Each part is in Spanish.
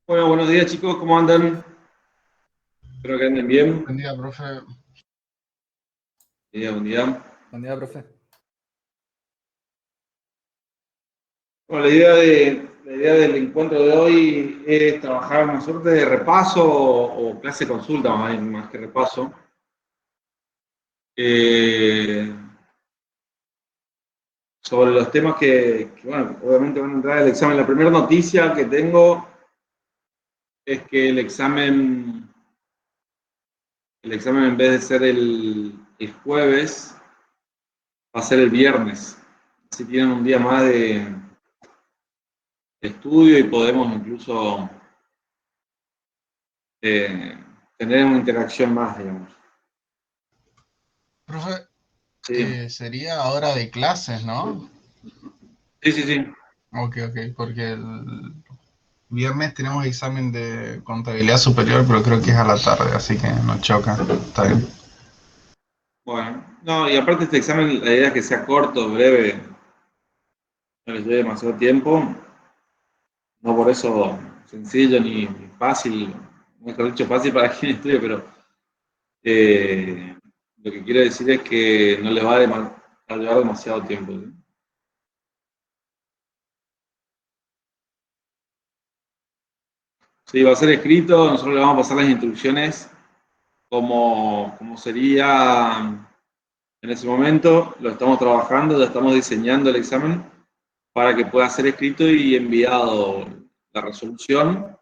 Bueno, buenos días chicos, ¿cómo andan? Espero que anden bien. Buen día, profe. Buen día. Buen día, profe. Bueno, la idea del encuentro de hoy es trabajar una suerte de repaso o clase consulta, más que repaso. eh, Sobre los temas bueno, obviamente van a entrar al examen. La primera noticia que tengo es que el examen en vez de ser el jueves, va a ser el viernes. Así tienen un día más de estudio y podemos incluso eh, tener una interacción más, digamos. Profe, Sí, sería hora de clases, ¿no? sí, sí, sí. Ok, porque el viernes tenemos examen de contabilidad superior, pero creo que es a la tarde, así que nos choca. Está bien. Bueno, no, y aparte este examen, la idea es que sea corto, breve, no les lleve demasiado tiempo, no por eso sencillo ni fácil, mejor dicho, fácil para quien estudie, pero eh, lo que quiero decir es que no les va a llevar demasiado tiempo, ¿sí? Sí, va a ser escrito, nosotros le vamos a pasar las instrucciones como sería en ese momento, lo estamos trabajando, ya estamos diseñando el examen para que pueda ser escrito y enviado la resolución,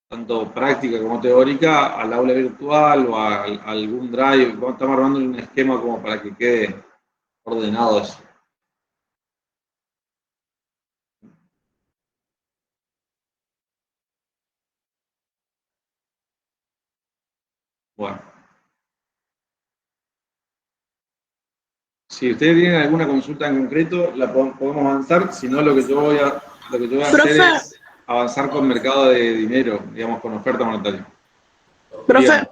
tanto práctica como teórica, al aula virtual o a algún drive. Estamos armando un esquema como para que quede ordenado eso. Bueno, si ustedes tienen alguna consulta en concreto, la podemos avanzar. Si no, lo que yo voy a hacer Profe, es avanzar con mercado de dinero, digamos, con oferta monetaria. profe, Dígame.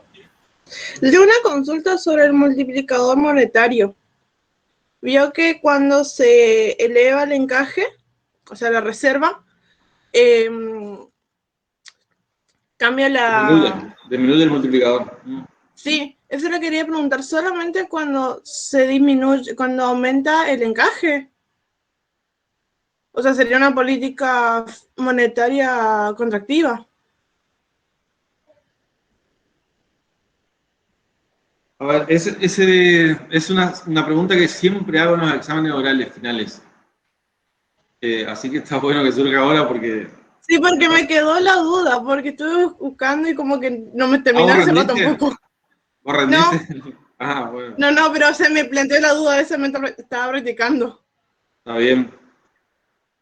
de una consulta sobre el multiplicador monetario. Vio que cuando se eleva el encaje, o sea, la reserva, eh, cambia la... Disminuye el multiplicador. Sí, eso le quería preguntar, solamente cuando se disminuye, cuando aumenta el encaje. O sea, sería una política monetaria contractiva. A ver, es una pregunta que siempre hago en los exámenes orales finales. Así que está bueno que surja ahora porque... Sí, porque me quedó la duda, porque estuve buscando y como que no me ¿Ah, terminó vos de cerrar rendiste? tampoco. ¿Vos rendiste? No, Ah, bueno, no, pero se me planteó la duda, ese me estaba practicando. está bien.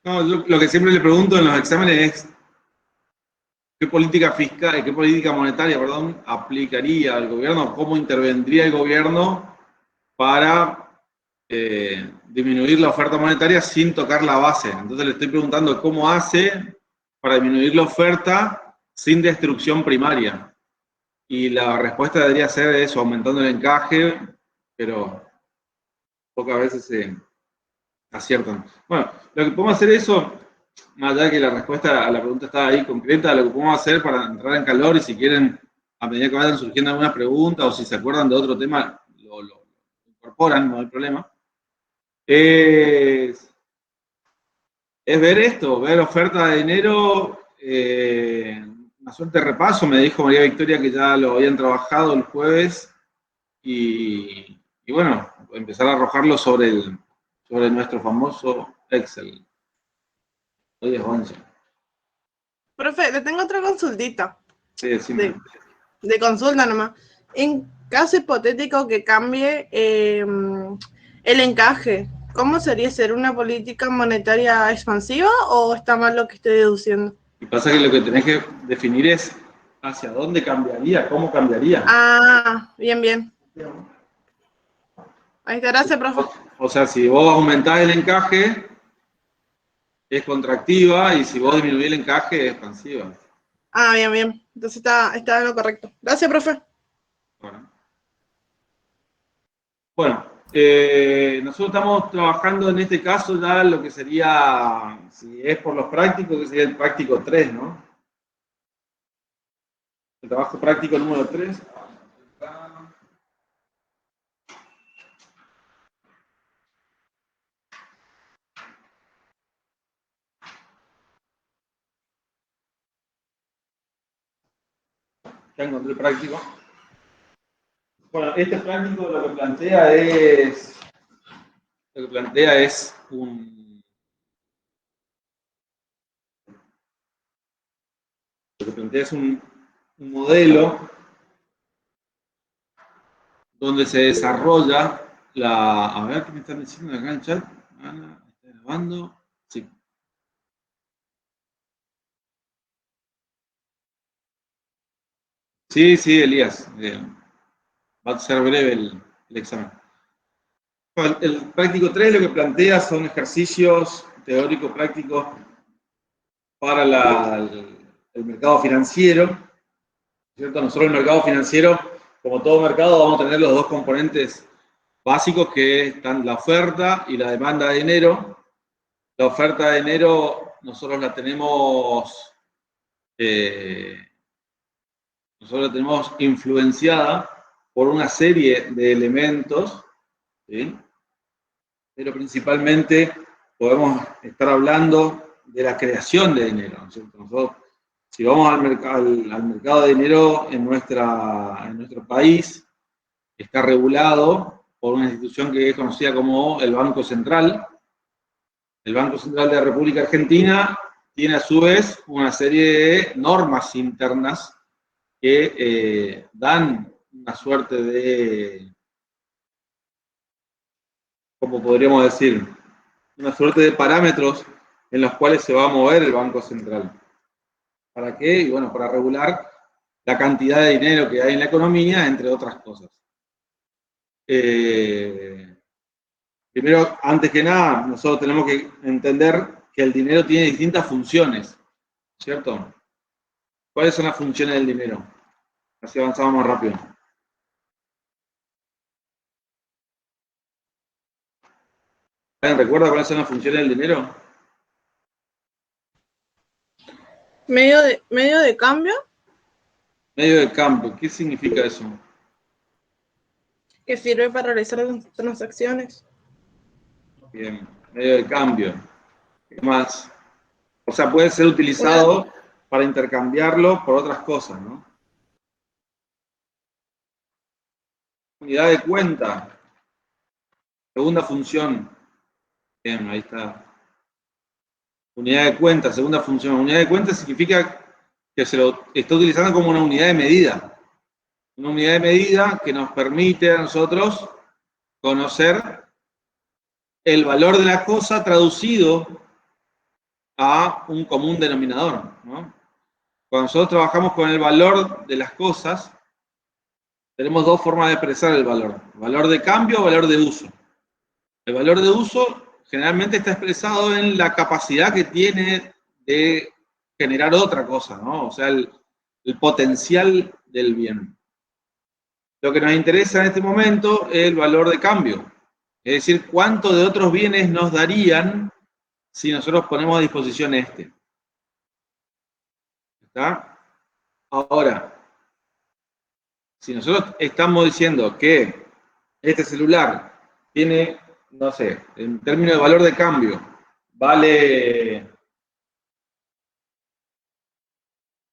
No, yo lo que siempre le pregunto en los exámenes es qué política fiscal, qué política monetaria, perdón, aplicaría el gobierno, cómo intervendría el gobierno para disminuir la oferta monetaria sin tocar la base. Entonces le estoy preguntando cómo hace para disminuir la oferta sin destrucción primaria. Y la respuesta debería ser eso, aumentando el encaje, pero pocas veces se aciertan. Bueno, lo que podemos hacer eso, más allá de que la respuesta a la pregunta está ahí concreta, lo que podemos hacer para entrar en calor y si quieren, a medida que vayan surgiendo algunas preguntas o si se acuerdan de otro tema, lo incorporan, no hay problema. Es, es ver esto, ver oferta de dinero, una suerte de repaso. Me dijo María Victoria que ya lo habían trabajado el jueves y bueno, empezar a arrojarlo sobre nuestro famoso Excel. Hoy es 11. Profe, le tengo otra consultita, Sí, decime. de, de consulta nomás. En caso hipotético que cambie el encaje, ¿cómo sería? ¿Ser una política monetaria expansiva o está mal lo que estoy deduciendo? Y pasa que lo que tenés que definir es hacia dónde cambiaría, cómo cambiaría. Ah, bien. Ahí está, gracias, profe. O sea, si vos aumentás el encaje, es contractiva, y si vos disminuís el encaje, es expansiva. Ah, bien. Entonces está en lo correcto. Gracias, profe. Bueno, Nosotros estamos trabajando en este caso ya lo que sería, si es por los prácticos, que sería el práctico 3, ¿no? El trabajo práctico número 3. Ya encontré el práctico. Bueno, este práctico lo que plantea es un modelo donde se desarrolla a ver qué me están diciendo acá en el chat. Ana, ¿está grabando? Sí. Sí, sí, Elías. Va a ser breve el examen. El práctico 3 lo que plantea son ejercicios teóricos prácticos para el mercado financiero, ¿cierto? Nosotros el mercado financiero, como todo mercado, vamos a tener los dos componentes básicos que están la oferta y la demanda de dinero. La oferta de dinero nosotros la tenemos, influenciada por una serie de elementos, ¿sí? Pero principalmente podemos estar hablando de la creación de dinero, ¿no es cierto? Nosotros, si vamos al mercado de dinero en nuestro país, está regulado por una institución que es conocida como el Banco Central. El Banco Central de la República Argentina tiene a su vez una serie de normas internas que dan una suerte de, ¿cómo podríamos decir? Una suerte de parámetros en los cuales se va a mover el Banco Central. ¿Para qué? Y bueno, para regular la cantidad de dinero que hay en la economía, entre otras cosas. Primero, antes que nada, nosotros tenemos que entender que el dinero tiene distintas funciones, ¿cierto? ¿Cuáles son las funciones del dinero? Así avanzamos más rápido. ¿Alguien recuerda cuáles son las funciones del dinero? Medio de cambio, Medio de cambio. ¿Qué significa eso? que sirve para realizar transacciones. Bien, medio de cambio. ¿Qué más? O sea, puede ser Una, utilizado para intercambiarlo por otras cosas, ¿no? Unidad de cuenta. Segunda función. Bien, ahí está. Unidad de cuenta, segunda función. Unidad de cuenta significa que se lo está utilizando como una unidad de medida. Una unidad de medida que nos permite a nosotros conocer el valor de la cosa traducido a un común denominador, ¿no? Cuando nosotros trabajamos con el valor de las cosas, tenemos dos formas de expresar el valor. Valor de cambio o valor de uso. El valor de uso generalmente está expresado en la capacidad que tiene de generar otra cosa, ¿no? O sea, el potencial del bien. Lo que nos interesa en este momento es el valor de cambio. Es decir, cuánto de otros bienes nos darían si nosotros ponemos a disposición este. ¿Está? Ahora, si nosotros estamos diciendo que este celular tiene, no sé, en términos de valor de cambio, vale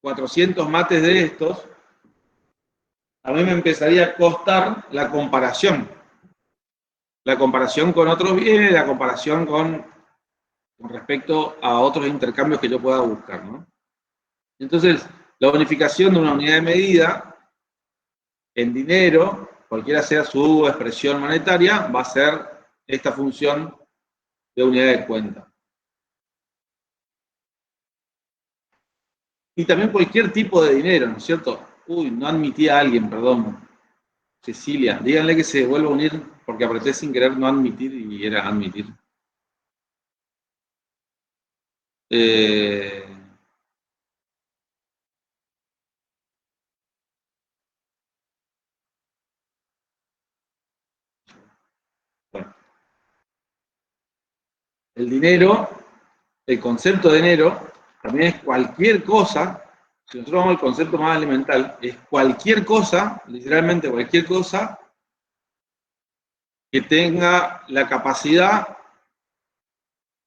400 mates de estos, a mí me empezaría a costar la comparación. La comparación con otros bienes, la comparación con respecto a otros intercambios que yo pueda buscar, ¿no? Entonces, la unificación de una unidad de medida en dinero, cualquiera sea su expresión monetaria, va a ser esta función de unidad de cuenta. Y también cualquier tipo de dinero, ¿no es cierto? Uy, no admití a alguien, perdón. Cecilia, díganle que se vuelva a unir porque apreté sin querer no admitir y era admitir. Eh, el dinero, el concepto de dinero, también es cualquier cosa. Si nosotros vamos al concepto más elemental, es cualquier cosa, literalmente cualquier cosa, que tenga la capacidad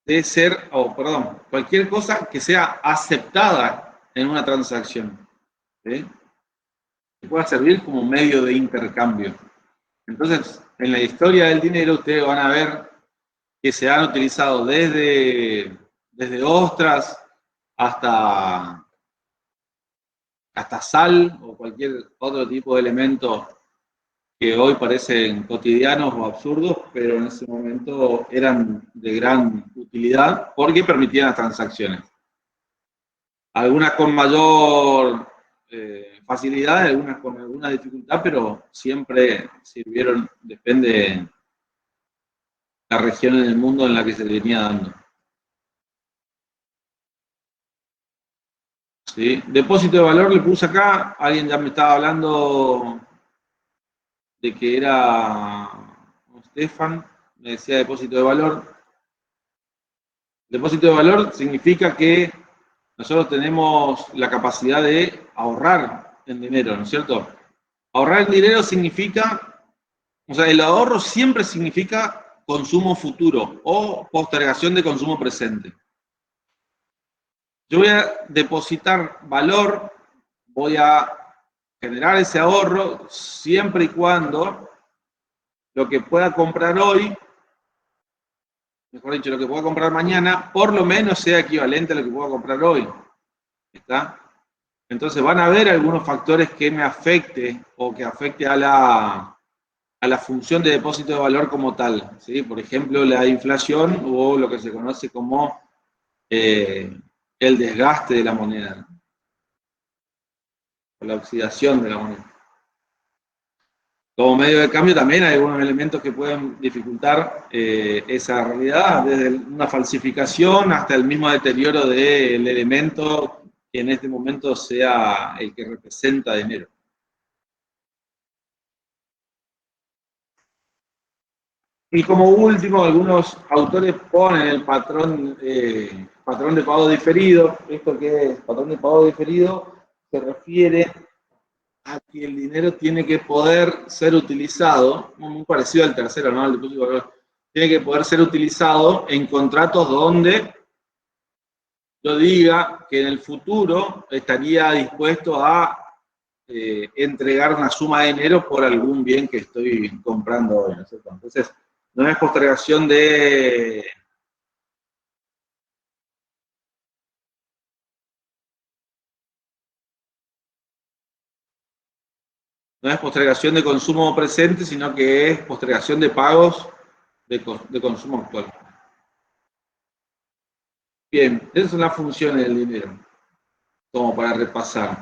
de ser, perdón, cualquier cosa que sea aceptada en una transacción, ¿sí? Que pueda servir como medio de intercambio. Entonces, en la historia del dinero, ustedes van a ver que se han utilizado desde ostras hasta sal o cualquier otro tipo de elemento que hoy parecen cotidianos o absurdos, pero en ese momento eran de gran utilidad porque permitían las transacciones. Algunas con mayor facilidad, algunas con alguna dificultad, pero siempre sirvieron, depende de la región en el mundo en la que se venía dando. ¿Sí? Depósito de valor le puse acá, alguien ya me estaba hablando de que era Stefan, me decía depósito de valor. Depósito de valor significa que nosotros tenemos la capacidad de ahorrar en dinero, ¿no es cierto? Ahorrar en dinero significa, o sea, el ahorro siempre significa consumo futuro o postergación de consumo presente. Yo voy a depositar valor, voy a generar ese ahorro siempre y cuando lo que pueda comprar hoy, mejor dicho, lo que pueda comprar mañana, por lo menos sea equivalente a lo que pueda comprar hoy. ¿Está? Entonces van a haber algunos factores que me afecte o que afecte a la función de depósito de valor como tal, ¿sí? Por ejemplo, la inflación o lo que se conoce como el desgaste de la moneda, o la oxidación de la moneda. Como medio de cambio también hay algunos elementos que pueden dificultar esa realidad, desde una falsificación hasta el mismo deterioro del elemento que en este momento sea el que representa dinero. Y como último, algunos autores ponen el patrón de pago diferido. ¿Esto qué es? Patrón de pago diferido se refiere a que el dinero tiene que poder ser utilizado, muy parecido al tercero, ¿no? El depósito de valor. Tiene que poder ser utilizado en contratos donde yo diga que en el futuro estaría dispuesto a entregar una suma de dinero por algún bien que estoy comprando hoy, ¿no es cierto? Entonces, no es postergación de consumo presente, sino que es postergación de pagos de consumo actual. Bien, esas son las funciones del dinero, como para repasar.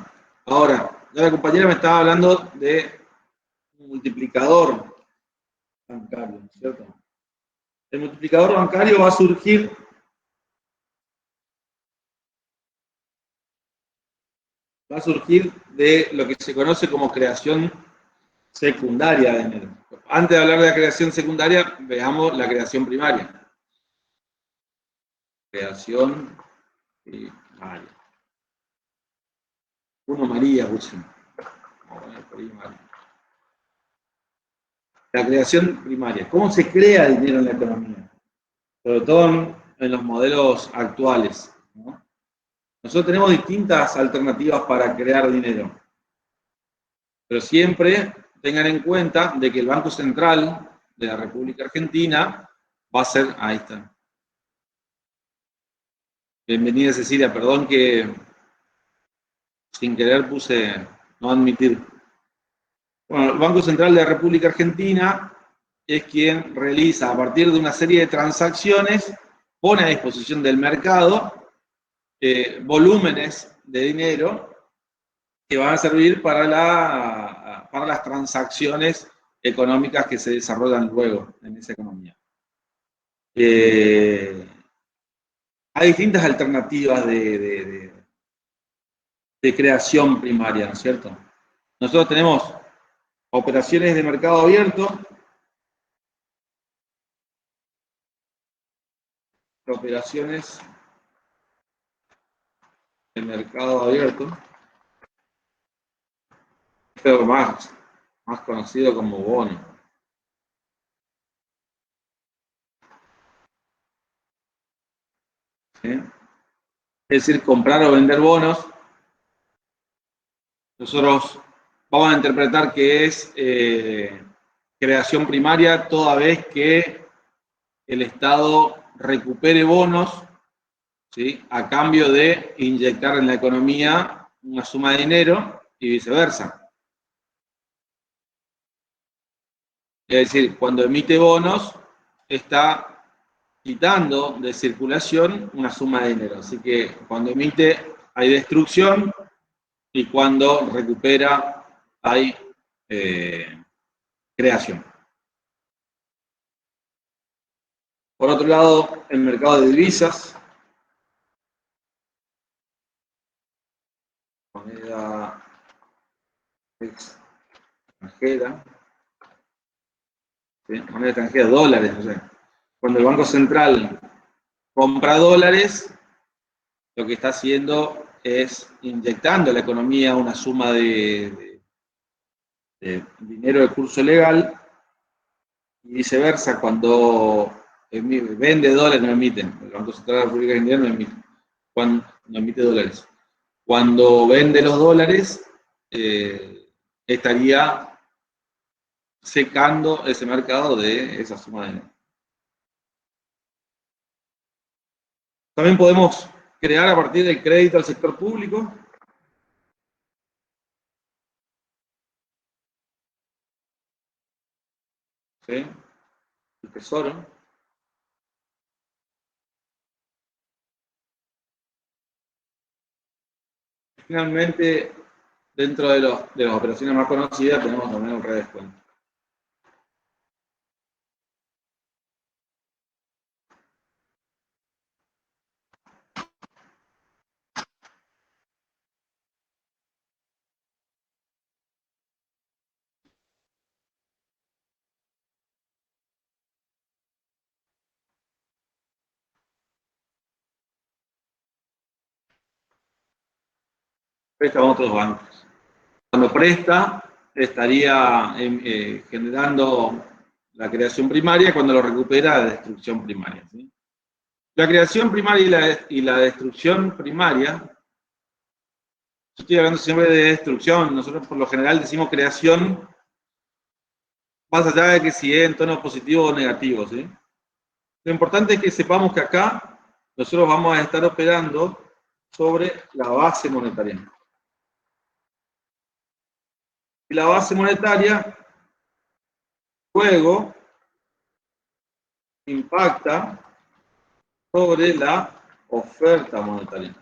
Ahora, ya la compañera me estaba hablando de un multiplicador bancario, ¿no es cierto? El multiplicador bancario va a surgir de lo que se conoce como creación secundaria de dinero. Antes de hablar de la creación secundaria, veamos la creación primaria. Creación primaria. Uno María, puse. La creación primaria. ¿Cómo se crea dinero en la economía? Sobre todo en los modelos actuales, ¿no? Nosotros tenemos distintas alternativas para crear dinero. Pero siempre tengan en cuenta de que el Banco Central de la República Argentina va a ser, ahí está. Bienvenida Cecilia, perdón que sin querer puse no admitir. Bueno, el Banco Central de la República Argentina es quien realiza a partir de una serie de transacciones, pone a disposición del mercado volúmenes de dinero que van a servir para las transacciones económicas que se desarrollan luego en esa economía. Hay distintas alternativas de creación primaria, ¿no es cierto? Nosotros tenemos operaciones de mercado abierto, operaciones en mercado abierto, pero más conocido como bono. ¿Sí? Es decir, comprar o vender bonos. Nosotros vamos a interpretar que es creación primaria toda vez que el Estado recupere bonos, ¿sí?, a cambio de inyectar en la economía una suma de dinero y viceversa. Es decir, cuando emite bonos, está quitando de circulación una suma de dinero. Así que cuando emite hay destrucción y cuando recupera hay creación. Por otro lado, el mercado de divisas, moneda extranjera, ¿sí?, moneda extranjera, dólares, no sé. Cuando el Banco Central compra dólares, lo que está haciendo es inyectando a la economía una suma de dinero de curso legal, y viceversa, cuando vende dólares no emiten. El Banco Central de la República Argentina no emite, no emite dólares. Cuando vende los dólares, estaría secando ese mercado de esa suma de dinero. También podemos crear a partir del crédito al sector público. ¿Sí? El Tesoro. Finalmente, dentro de las operaciones más conocidas, tenemos también un redescuento. Préstamo a otros bancos. Cuando presta, estaría generando la creación primaria, cuando lo recupera, la destrucción primaria. ¿Sí? La creación primaria y la destrucción primaria, yo estoy hablando siempre de destrucción, nosotros por lo general decimos creación, más allá de que si es en tono positivo o negativo. ¿Sí? Lo importante es que sepamos que acá nosotros vamos a estar operando sobre la base monetaria. Y la base monetaria luego impacta sobre la oferta monetaria.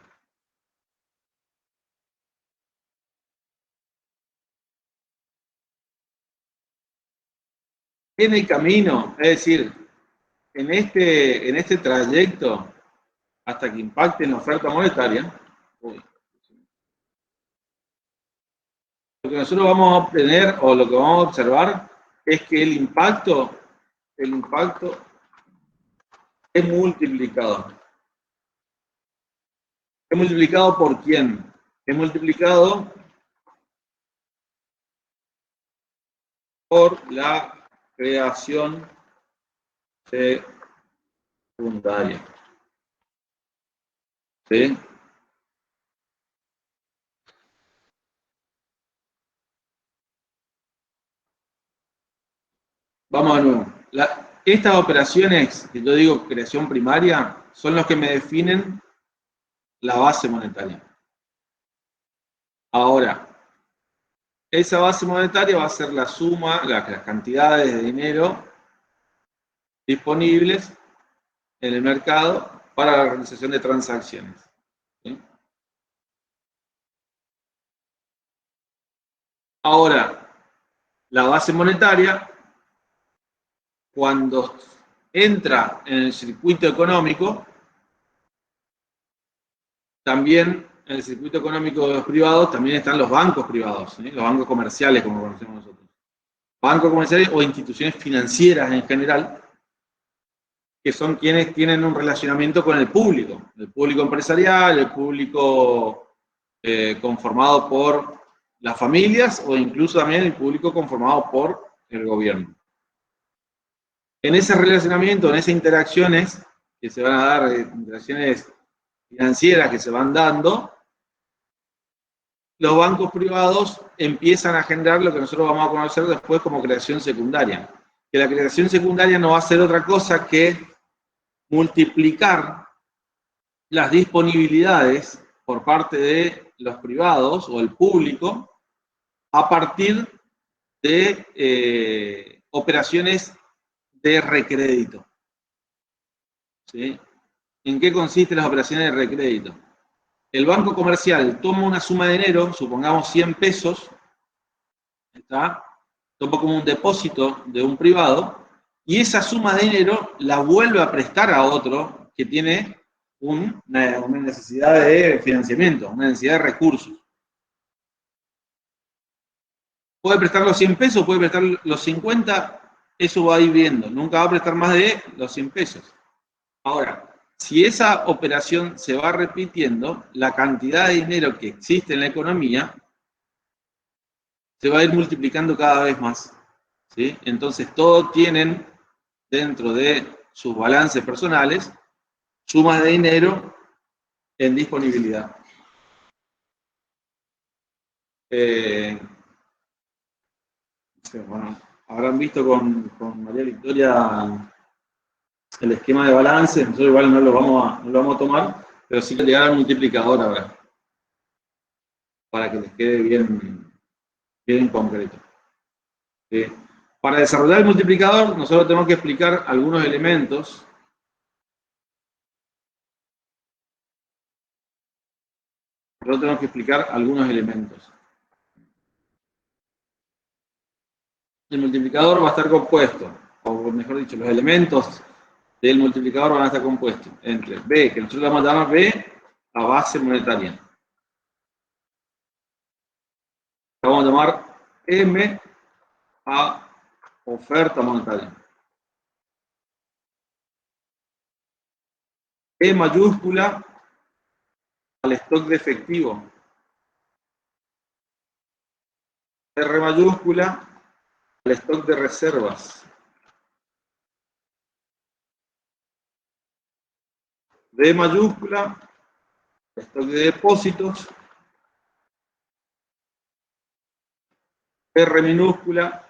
En el camino, es decir, en este trayecto, hasta que impacte en la oferta monetaria, lo que nosotros vamos a obtener o lo que vamos a observar es que el impacto es multiplicado. ¿Es multiplicado por quién? Es multiplicado por la creación secundaria. ¿Sí? Vamos de nuevo. Estas operaciones, que yo digo creación primaria, son los que me definen la base monetaria. Ahora, esa base monetaria va a ser la suma, las cantidades de dinero disponibles en el mercado para la realización de transacciones. ¿Sí? Ahora, la base monetaria, cuando entra en el circuito económico, también en el circuito económico de los privados también están los bancos privados, ¿sí? Los bancos comerciales, como conocemos nosotros. Bancos comerciales o instituciones financieras en general, que son quienes tienen un relacionamiento con el público empresarial, el público conformado por las familias o incluso también el público conformado por el gobierno. En ese relacionamiento, en esas interacciones que se van a dar, interacciones financieras que se van dando, los bancos privados empiezan a generar lo que nosotros vamos a conocer después como creación secundaria. Que la creación secundaria no va a ser otra cosa que multiplicar las disponibilidades por parte de los privados o el público a partir de operaciones de recrédito. ¿Sí? ¿En qué consisten las operaciones de recrédito? El banco comercial toma una suma de dinero, supongamos 100 pesos, ¿está? Toma como un depósito de un privado, y esa suma de dinero la vuelve a prestar a otro que tiene una necesidad de financiamiento, una necesidad de recursos. Puede prestar los 100 pesos, puede prestar los 50, eso va a ir viendo. Nunca va a prestar más de los 100 pesos. Ahora, si esa operación se va repitiendo, la cantidad de dinero que existe en la economía se va a ir multiplicando cada vez más. ¿Sí? Entonces, todos tienen dentro de sus balances personales sumas de dinero en disponibilidad. Bueno, habrán visto con María Victoria el esquema de balance, nosotros igual no lo vamos a tomar, pero sí que llegar al multiplicador ahora, para que les quede bien concreto. ¿Sí? Para desarrollar el multiplicador, nosotros tenemos que explicar algunos elementos. El multiplicador va a estar compuesto, o mejor dicho, los elementos del multiplicador van a estar compuestos entre B, que nosotros vamos a llamar B, a base monetaria. Vamos a llamar M, a oferta monetaria. E mayúscula al stock de efectivo. R mayúscula al stock de reservas. D mayúscula al stock de depósitos. R minúscula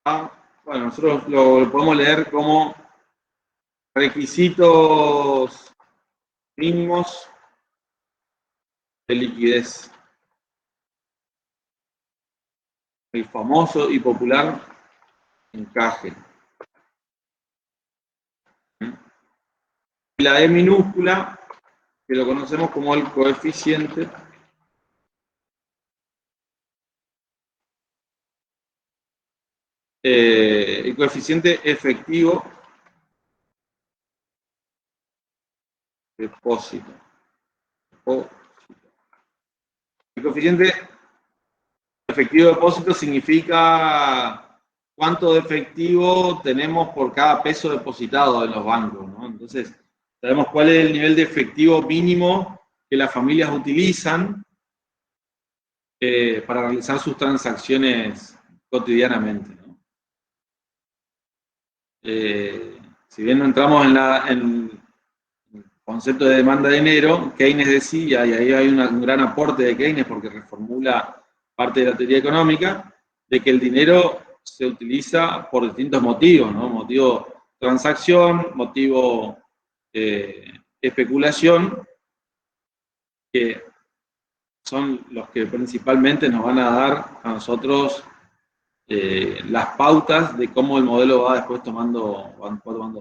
a, bueno, nosotros lo podemos leer como requisitos mínimos de liquidez. El famoso y popular encaje. Y la E minúscula, que lo conocemos como el coeficiente efectivo depósito. El coeficiente efectivo depósito significa cuánto de efectivo tenemos por cada peso depositado en los bancos, ¿no? Entonces, sabemos cuál es el nivel de efectivo mínimo que las familias utilizan para realizar sus transacciones cotidianamente, ¿no? Si bien no entramos en el concepto de demanda de dinero, Keynes decía, y ahí hay un gran aporte de Keynes porque reformula parte de la teoría económica, de que el dinero se utiliza por distintos motivos, ¿no? Motivo transacción, motivo especulación, que son los que principalmente nos van a dar a nosotros las pautas de cómo el modelo va después tomando forma.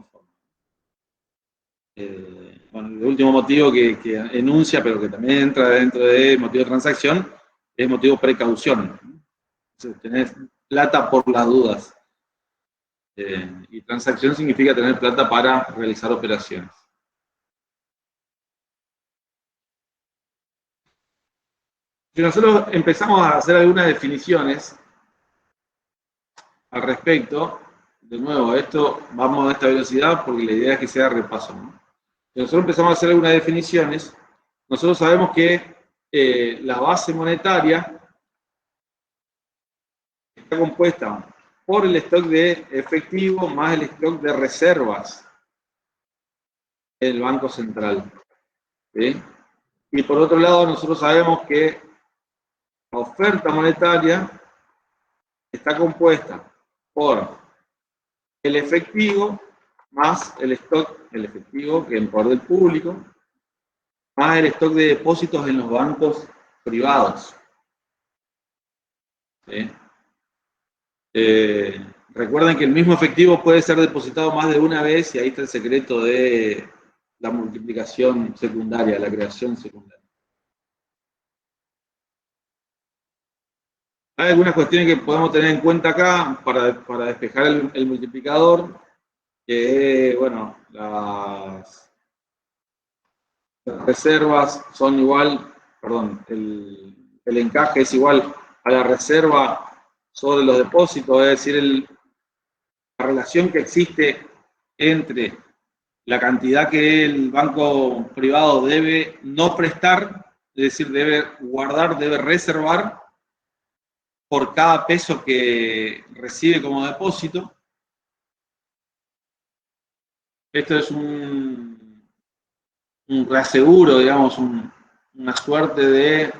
Bueno, el último motivo que enuncia, pero que también entra dentro de motivo de transacción, es motivo precaución. Entonces, tener plata por las dudas. Y transacción significa tener plata para realizar operaciones. Si nosotros empezamos a hacer algunas definiciones al respecto de nuevo, esto vamos a esta velocidad porque la idea es que sea repaso, ¿no? Si nosotros empezamos a hacer algunas definiciones, nosotros sabemos que la base monetaria está compuesta por el stock de efectivo más el stock de reservas del Banco Central. ¿Sí? Y por otro lado, nosotros sabemos que la oferta monetaria está compuesta por el efectivo más el stock, el efectivo que en poder del público, más el stock de depósitos en los bancos privados. ¿Sí? Recuerden que el mismo efectivo puede ser depositado más de una vez y ahí está el secreto de la multiplicación secundaria, la creación secundaria. Hay algunas cuestiones que podemos tener en cuenta acá para despejar el multiplicador, que bueno, las reservas son igual, perdón, el encaje es igual a la reserva sobre los depósitos, es decir, la relación que existe entre la cantidad que el banco privado debe no prestar, es decir, debe guardar, debe reservar por cada peso que recibe como depósito. Esto es un reaseguro, digamos, una suerte de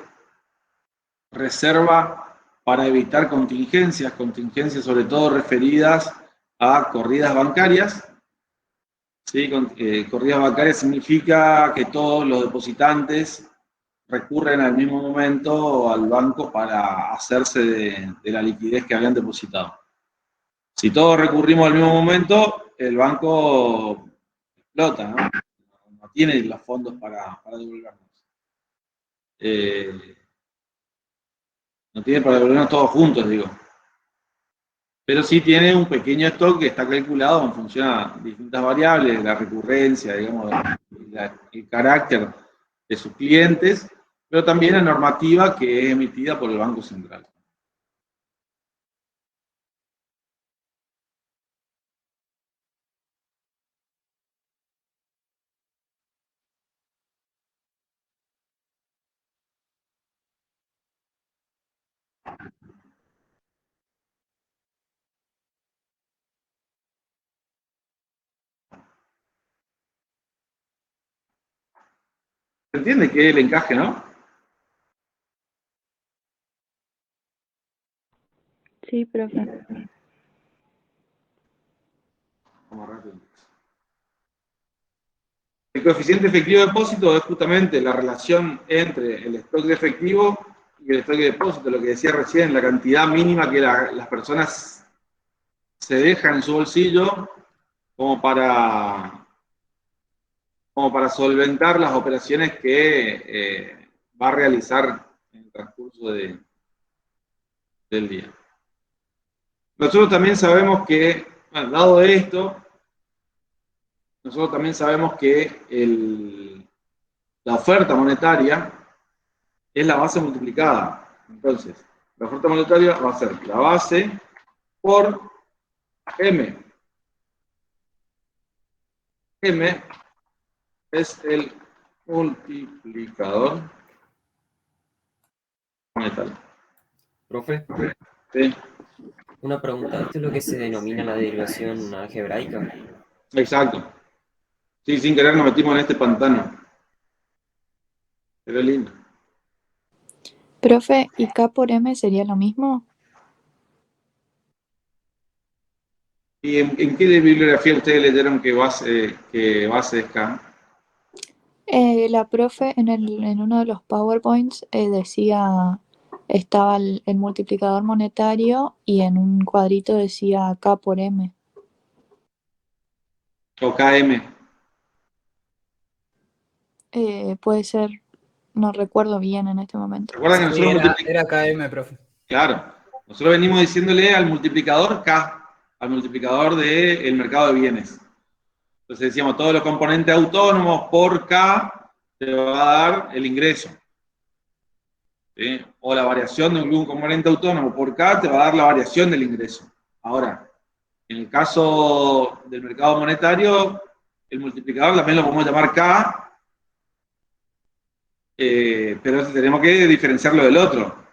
reserva para evitar contingencias sobre todo referidas a corridas bancarias. ¿Sí? Corridas bancarias significa que todos los depositantes recurren al mismo momento al banco para hacerse de la liquidez que habían depositado. Si todos recurrimos al mismo momento, el banco explota, ¿no? No tiene los fondos para devolvernos. No tiene para devolvernos todos juntos, digo. Pero sí tiene un pequeño stock que está calculado en función a distintas variables, la recurrencia, digamos, el carácter de sus clientes, pero también la normativa que es emitida por el Banco Central. ¿Se entiende qué es el encaje, no? Sí, profe. Vamos rápido. El coeficiente efectivo de depósito es justamente la relación entre el stock de efectivo y el stock de depósito, lo que decía recién, la cantidad mínima que las personas se dejan en su bolsillo como para solventar las operaciones que va a realizar en el transcurso del día. Nosotros también sabemos que, bueno, dado esto, nosotros también sabemos que la oferta monetaria es la base multiplicada. Entonces, la oferta monetaria va a ser la base por M. M es el multiplicador monetario. Profe, ¿Sí? una pregunta. ¿Esto es lo que se denomina la derivación algebraica? Exacto. Sí, sin querer nos metimos en este pantano. Pero es lindo. Profe, ¿y K por M sería lo mismo? ¿Y en qué bibliografía ustedes leyeron que base es K? La profe en uno de los PowerPoints decía, estaba el multiplicador monetario y en un cuadrito decía K por M. O KM. Puede ser, no recuerdo bien en este momento. ¿Recuerdan que Sí, nosotros era KM, profe. Claro. Nosotros venimos diciéndole al multiplicador K, al multiplicador del mercado de bienes. Entonces decíamos, todos los componentes autónomos por K te va a dar el ingreso. ¿Sí? O la variación de un componente autónomo por K te va a dar la variación del ingreso. Ahora, En el caso del mercado monetario, el multiplicador también lo podemos llamar K, pero tenemos que diferenciarlo del otro,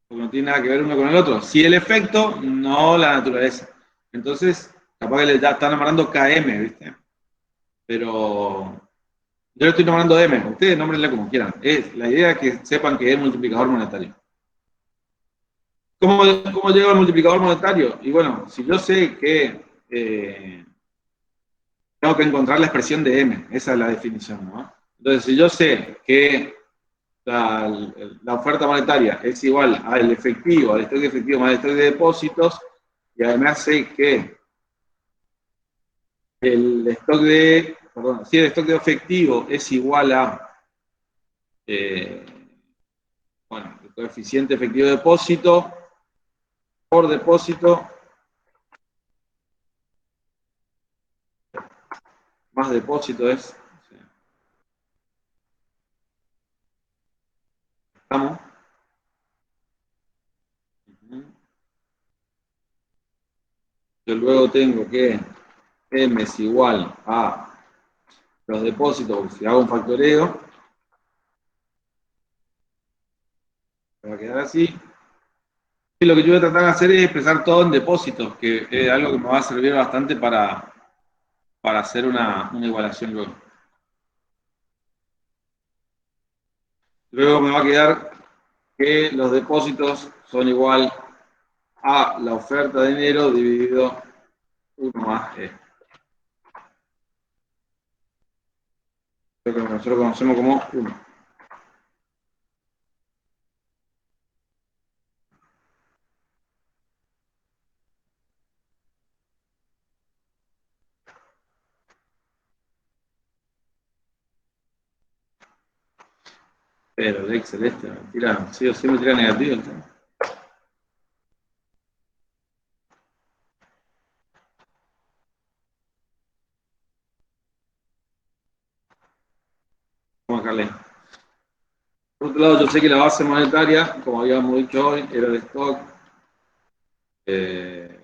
porque no tiene nada que ver uno con el otro. Sí el efecto, no la naturaleza. Entonces, capaz que le están nombrando KM, ¿viste? Pero yo le estoy nombrando M, ustedes nómbrenle como quieran. La idea es que sepan que es multiplicador monetario. ¿Cómo llega al multiplicador monetario? Y bueno, si yo sé que tengo que encontrar la expresión de M, esa es la definición, ¿no? Entonces, si yo sé que la oferta monetaria es igual al efectivo, al stock de efectivo más el stock de depósitos, y además sé que el stock si el stock de efectivo es igual a bueno, el coeficiente efectivo de depósito por depósito más depósito es. ¿Estamos? Yo luego tengo que M es igual a los depósitos, si hago un factoreo, va a quedar así. Y lo que yo voy a tratar de hacer es expresar todo en depósitos, que es algo que me va a servir bastante para hacer una igualación luego. Luego me va a quedar que los depósitos son igual a la oferta de enero dividido 1 más E. Lo que nosotros conocemos como 1. Pero el Excel tira, sí o sí me tira negativo el tema. Vamos a dejarle. Por otro lado, yo sé que la base monetaria, como habíamos dicho hoy, era el stock. Era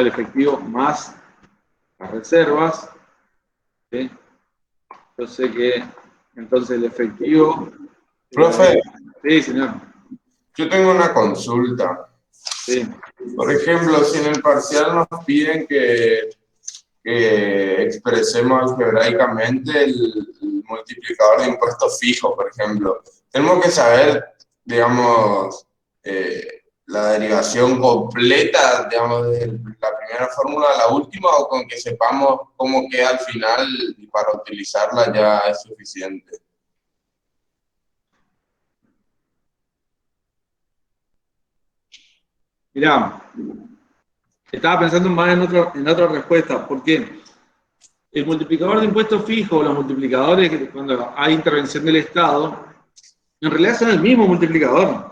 el efectivo más las reservas. ¿Sí? Yo sé que entonces el efectivo. Profe, Sí, señor. yo tengo una consulta. Sí. Por ejemplo, si en el parcial nos piden que expresemos algebraicamente el multiplicador de impuestos fijos, por ejemplo, tenemos que saber, digamos, la derivación completa, digamos, de la primera fórmula a la última, o con que sepamos cómo queda al final y para utilizarla ya es suficiente. Mirá, estaba pensando más en otra respuesta, porque el multiplicador de impuestos fijos, los multiplicadores, cuando hay intervención del Estado, en realidad son el mismo multiplicador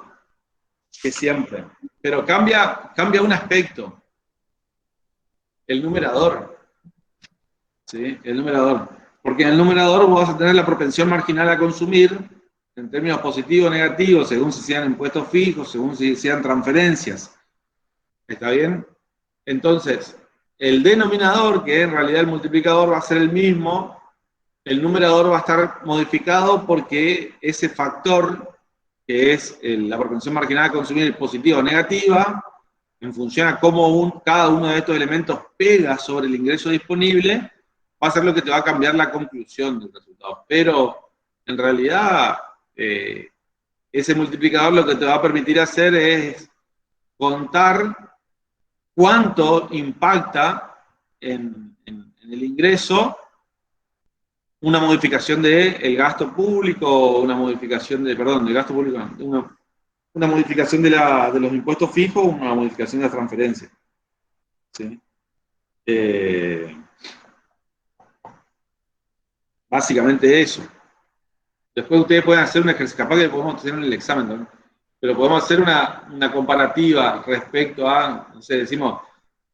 que siempre, pero cambia un aspecto, el numerador. ¿Sí? El numerador. Porque en el numerador vos vas a tener la propensión marginal a consumir, en términos positivos o negativos, según si sean impuestos fijos, según si sean transferencias. ¿Está bien? Entonces, el denominador, que en realidad el multiplicador va a ser el mismo, el numerador va a estar modificado porque ese factor, que es la propensión marginal a consumir positiva o negativa, en función a cómo cada uno de estos elementos pega sobre el ingreso disponible, va a ser lo que te va a cambiar la conclusión del resultado. Pero, en realidad, ese multiplicador lo que te va a permitir hacer es contar cuánto impacta en el ingreso una modificación del gasto público, una modificación del gasto público, una modificación de los impuestos fijos, una modificación de la transferencia. ¿Sí? Básicamente eso. Después ustedes pueden hacer un ejercicio, capaz que podemos hacer en el examen también, pero podemos hacer una comparativa respecto a, no sé, decimos,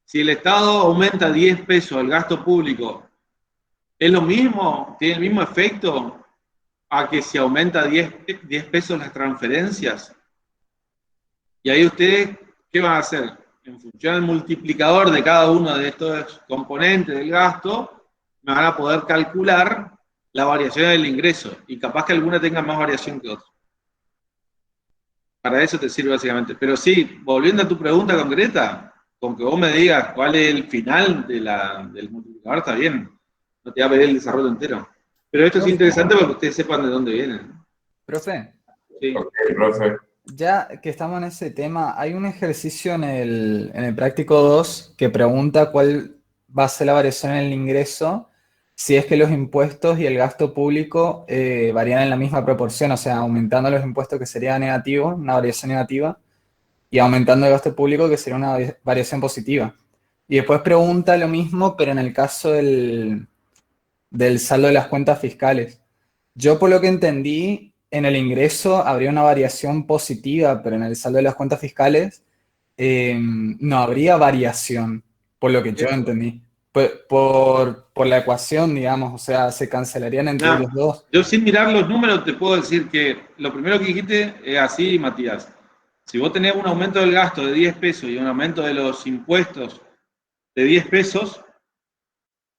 si el Estado aumenta 10 pesos el gasto público, ¿es lo mismo? ¿Tiene el mismo efecto a que si aumenta 10 pesos las transferencias? Y ahí ustedes, ¿qué van a hacer? En función del multiplicador de cada uno de estos componentes del gasto, me van a poder calcular la variación del ingreso. Y capaz que alguna tenga más variación que otra. Para eso te sirve básicamente. Pero sí, volviendo a tu pregunta concreta, con que vos me digas cuál es el final del multiplicador, está bien. No te va a pedir el desarrollo entero. Pero esto es Profe, interesante para que ustedes sepan de dónde vienen. profe, Sí. Ok, profe. ya que estamos en ese tema, hay un ejercicio en el práctico 2 que pregunta cuál va a ser la variación en el ingreso si es que los impuestos y el gasto público varían en la misma proporción, o sea, aumentando los impuestos que sería negativo, una variación negativa, y aumentando el gasto público que sería una variación positiva. Y después pregunta lo mismo, pero en el caso del saldo de las cuentas fiscales. Yo por lo que entendí, en el ingreso habría una variación positiva, pero en el saldo de las cuentas fiscales no habría variación, por lo que yo entendí. Por la ecuación, digamos, o sea, se cancelarían entre No, ellos dos. yo sin mirar los números te puedo decir que lo primero que dijiste es así, Matías. Si vos tenés un aumento del gasto de 10 pesos y un aumento de los impuestos de 10 pesos,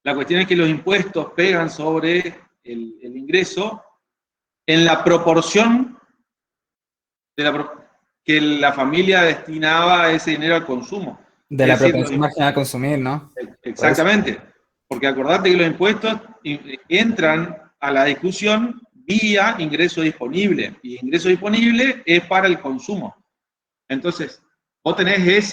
la cuestión es que los impuestos pegan sobre el ingreso en la proporción que la familia destinaba ese dinero al consumo. De la Es decir, propensión marginal a consumir, ¿no? Por eso. exactamente, porque acordate que los impuestos entran a la discusión vía ingreso disponible, y ingreso disponible es para el consumo. Entonces, vos tenés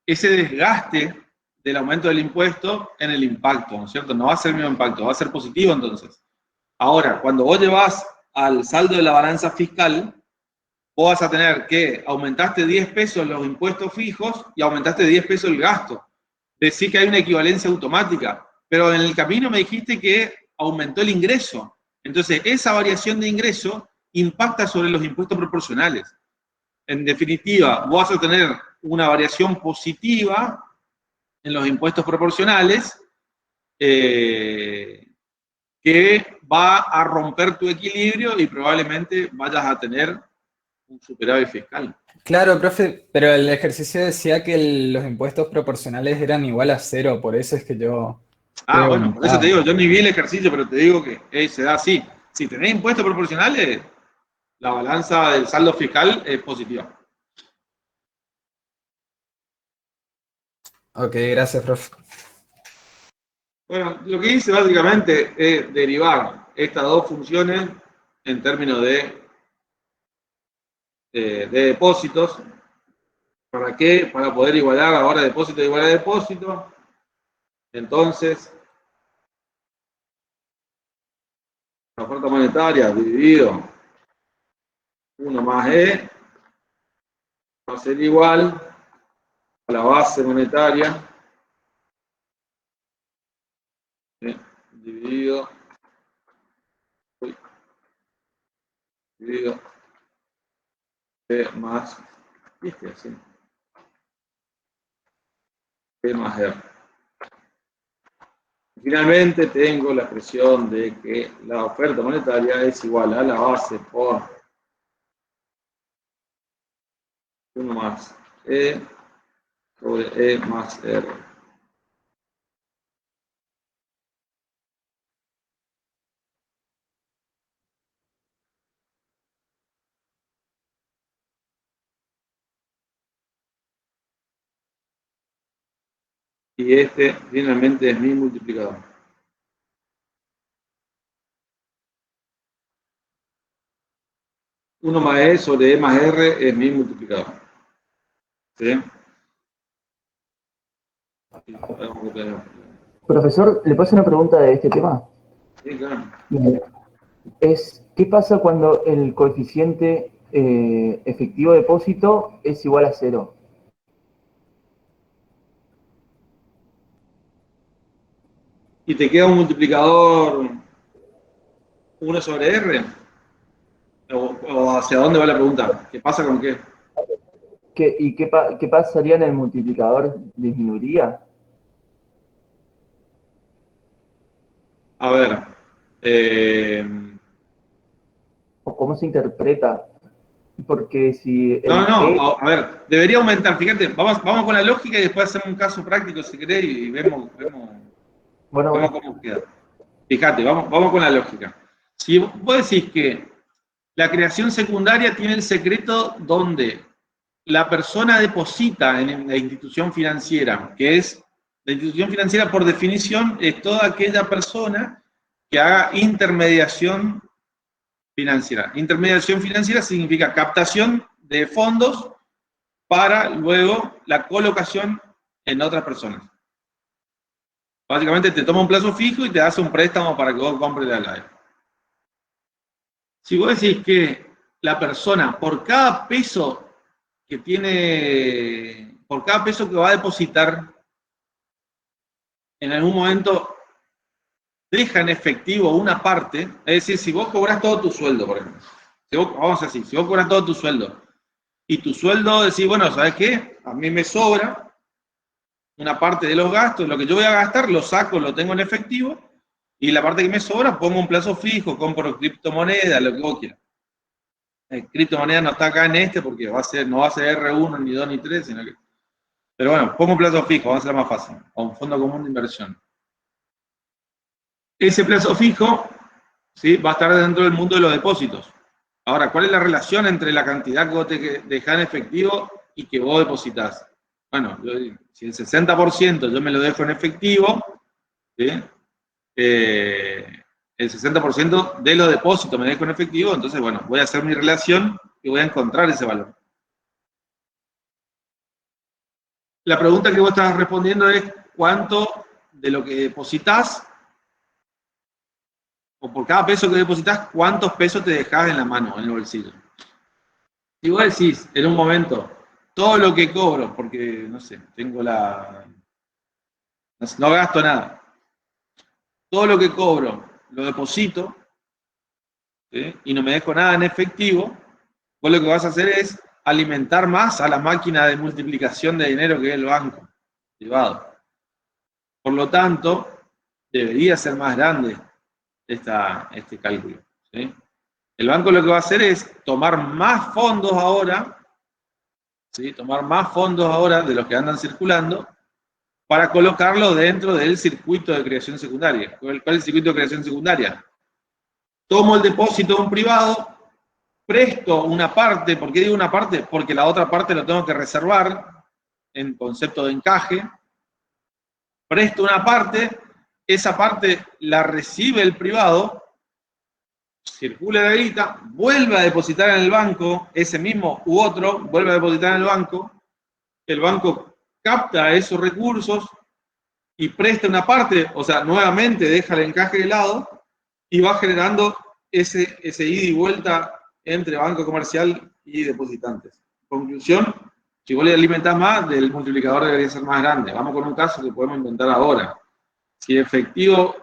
ese desgaste del aumento del impuesto en el impacto, ¿no es cierto? No va a ser el mismo impacto, va a ser positivo entonces. Ahora, cuando vos llevas al saldo de la balanza fiscal, vos vas a tener que aumentaste 10 pesos los impuestos fijos y aumentaste 10 pesos el gasto. Decís que hay una equivalencia automática, pero en el camino me dijiste que aumentó el ingreso. Entonces, esa variación de ingreso impacta sobre los impuestos proporcionales. En definitiva, vos vas a tener una variación positiva en los impuestos proporcionales que va a romper tu equilibrio y probablemente vayas a tener un superávit fiscal. Claro, profe, pero el ejercicio decía que los impuestos proporcionales eran igual a cero, por eso es que yo Bueno, por eso te preguntaba. digo, yo ni vi el ejercicio, pero te digo que se da así. Si tenés impuestos proporcionales, la balanza del saldo fiscal es positiva. Ok, gracias, profe. Bueno, lo que hice básicamente es derivar estas dos funciones en términos de depósitos. ¿Para qué? Para poder igualar ahora depósito igual a depósito. Entonces, la oferta monetaria dividido 1 más E va a ser igual a la base monetaria dividido E más, ¿viste? Así, E más R. Finalmente tengo la expresión de que la oferta monetaria es igual a la base por 1 más E sobre E más R. Y este finalmente es mi multiplicador. Uno más E sobre E más R es mi multiplicador. ¿Sí? Profesor, ¿le paso una pregunta de este tema? Sí, claro. ¿Qué pasa cuando el coeficiente efectivo de depósito es igual a 0? Y te queda un multiplicador 1 sobre R. ¿O hacia dónde va la pregunta? ¿Qué pasa con qué? ¿Qué pasaría en el multiplicador? ¿Disminuiría? A ver. ¿O cómo se interpreta? Porque si el No, a ver, debería aumentar. Fíjate, vamos con la lógica y después hacemos un caso práctico si querés y vemos bueno, cómo queda. Fíjate, vamos con la lógica. Si vos decís que la creación secundaria tiene el secreto donde la persona deposita en la institución financiera, que es, la institución financiera por definición es toda aquella persona que haga intermediación financiera. Intermediación financiera significa captación de fondos para luego la colocación en otras personas. Básicamente te toma un plazo fijo y te hace un préstamo para que vos compres la live. Si vos decís que la persona, por cada peso que tiene, por cada peso que va a depositar, en algún momento deja en efectivo una parte, es decir, si vos cobras todo tu sueldo, por ejemplo, vamos así, si vos cobras todo tu sueldo, y tu sueldo decís, bueno, ¿sabes qué? A mí me sobra una parte de los gastos, lo que yo voy a gastar lo saco, lo tengo en efectivo, y la parte que me sobra pongo un plazo fijo, compro criptomonedas, lo que vos quieras. Criptomoneda no está acá en porque no va a ser R1, ni 2, ni 3, sino que... Pero bueno, pongo un plazo fijo, va a ser más fácil, o un fondo común de inversión. Ese plazo fijo, ¿sí?, va a estar dentro del mundo de los depósitos. Ahora, ¿cuál es la relación entre la cantidad que vos te dejás en efectivo y que vos depositas? Bueno, si el 60% yo me lo dejo en efectivo, ¿sí?, el 60% de los depósitos me dejo en efectivo, entonces, bueno, voy a hacer mi relación y voy a encontrar ese valor. La pregunta que vos estás respondiendo es cuánto de lo que depositas, o por cada peso que depositas, cuántos pesos te dejás en la mano, en el bolsillo. Si vos decís, en un momento, todo lo que cobro, porque, no sé, tengo no gasto nada, todo lo que cobro lo deposito, ¿sí?, y no me dejo nada en efectivo, vos lo que vas a hacer es alimentar más a la máquina de multiplicación de dinero que es el banco privado. Por lo tanto, debería ser más grande este cálculo, ¿sí? El banco lo que va a hacer es tomar más fondos ahora, ¿sí?, tomar más fondos ahora de los que andan circulando para colocarlo dentro del circuito de creación secundaria. ¿Cuál es el circuito de creación secundaria? Tomo el depósito de un privado, presto una parte. ¿Por qué digo una parte? Porque la otra parte lo tengo que reservar en concepto de encaje. Presto una parte, esa parte la recibe el privado, circula la guita, vuelve a depositar en el banco, ese mismo u otro, vuelve a depositar en el banco capta esos recursos y presta una parte, o sea, nuevamente deja el encaje de lado y va generando ese ida y vuelta entre banco comercial y depositantes. Conclusión, si vos le alimentás más, el multiplicador debería ser más grande. Vamos con un caso que podemos inventar ahora. Si el efectivo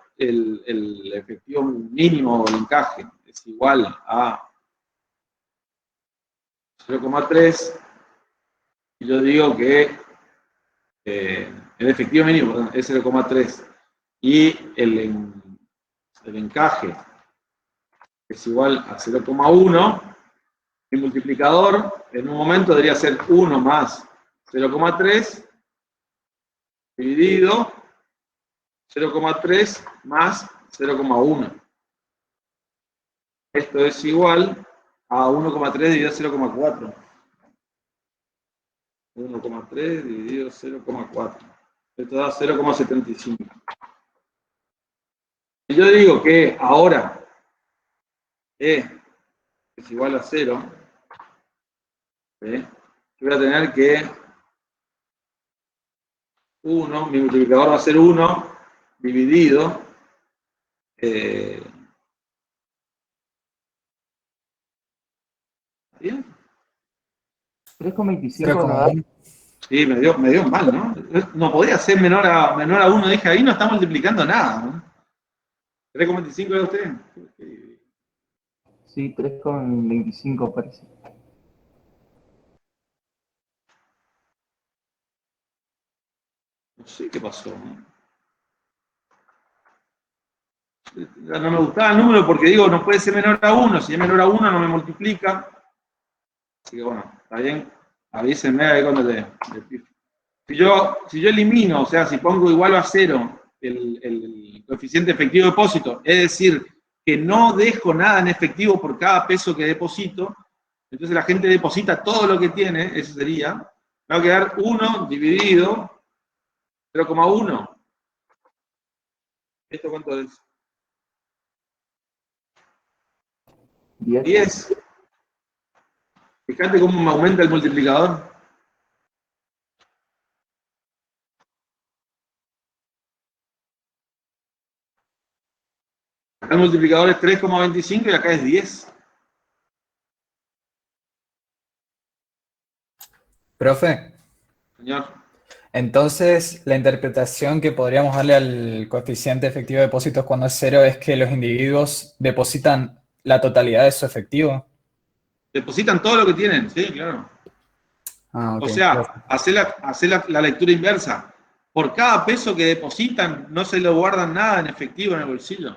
mínimo o el encaje es igual a 0,3, y yo digo que el efectivo mínimo es 0,3 y el encaje es igual a 0,1, el multiplicador en un momento debería ser 1 más 0,3 dividido 0,3 más 0,1. Esto es igual a 1,3 dividido 0,4. 1,3 dividido 0,4. Esto da 0,75. Si yo digo que ahora E es igual a 0, yo voy a tener que 1, mi multiplicador va a ser 1 dividido ¿bien? 3,25 no da. Sí, me dio mal, ¿no? No podía ser menor a 1, dije, ahí no está multiplicando nada, ¿no? 3,25 de usted. Sí, 3,25 parece. No sé qué pasó, ¿no? No me gustaba el número porque digo, no puede ser menor a 1, si es menor a 1 no me multiplica. Así que bueno, está bien. Avísenme ahí cuando te pifie. Si yo elimino, o sea, si pongo igual o a 0 el coeficiente efectivo de depósito, es decir, que no dejo nada en efectivo por cada peso que deposito, entonces la gente deposita todo lo que tiene, eso sería, me va a quedar 1 dividido 0,1. ¿Esto cuánto es? 10. Fíjate cómo me aumenta el multiplicador. Acá el multiplicador es 3,25 y acá es 10. Profe, Señor. entonces la interpretación que podríamos darle al coeficiente efectivo de depósitos cuando es 0 es que los individuos depositan la totalidad de su efectivo. Depositan todo lo que tienen, sí, claro. Ah, ok. O sea, hacer la lectura inversa. Por cada peso que depositan, no se lo guardan nada en efectivo en el bolsillo.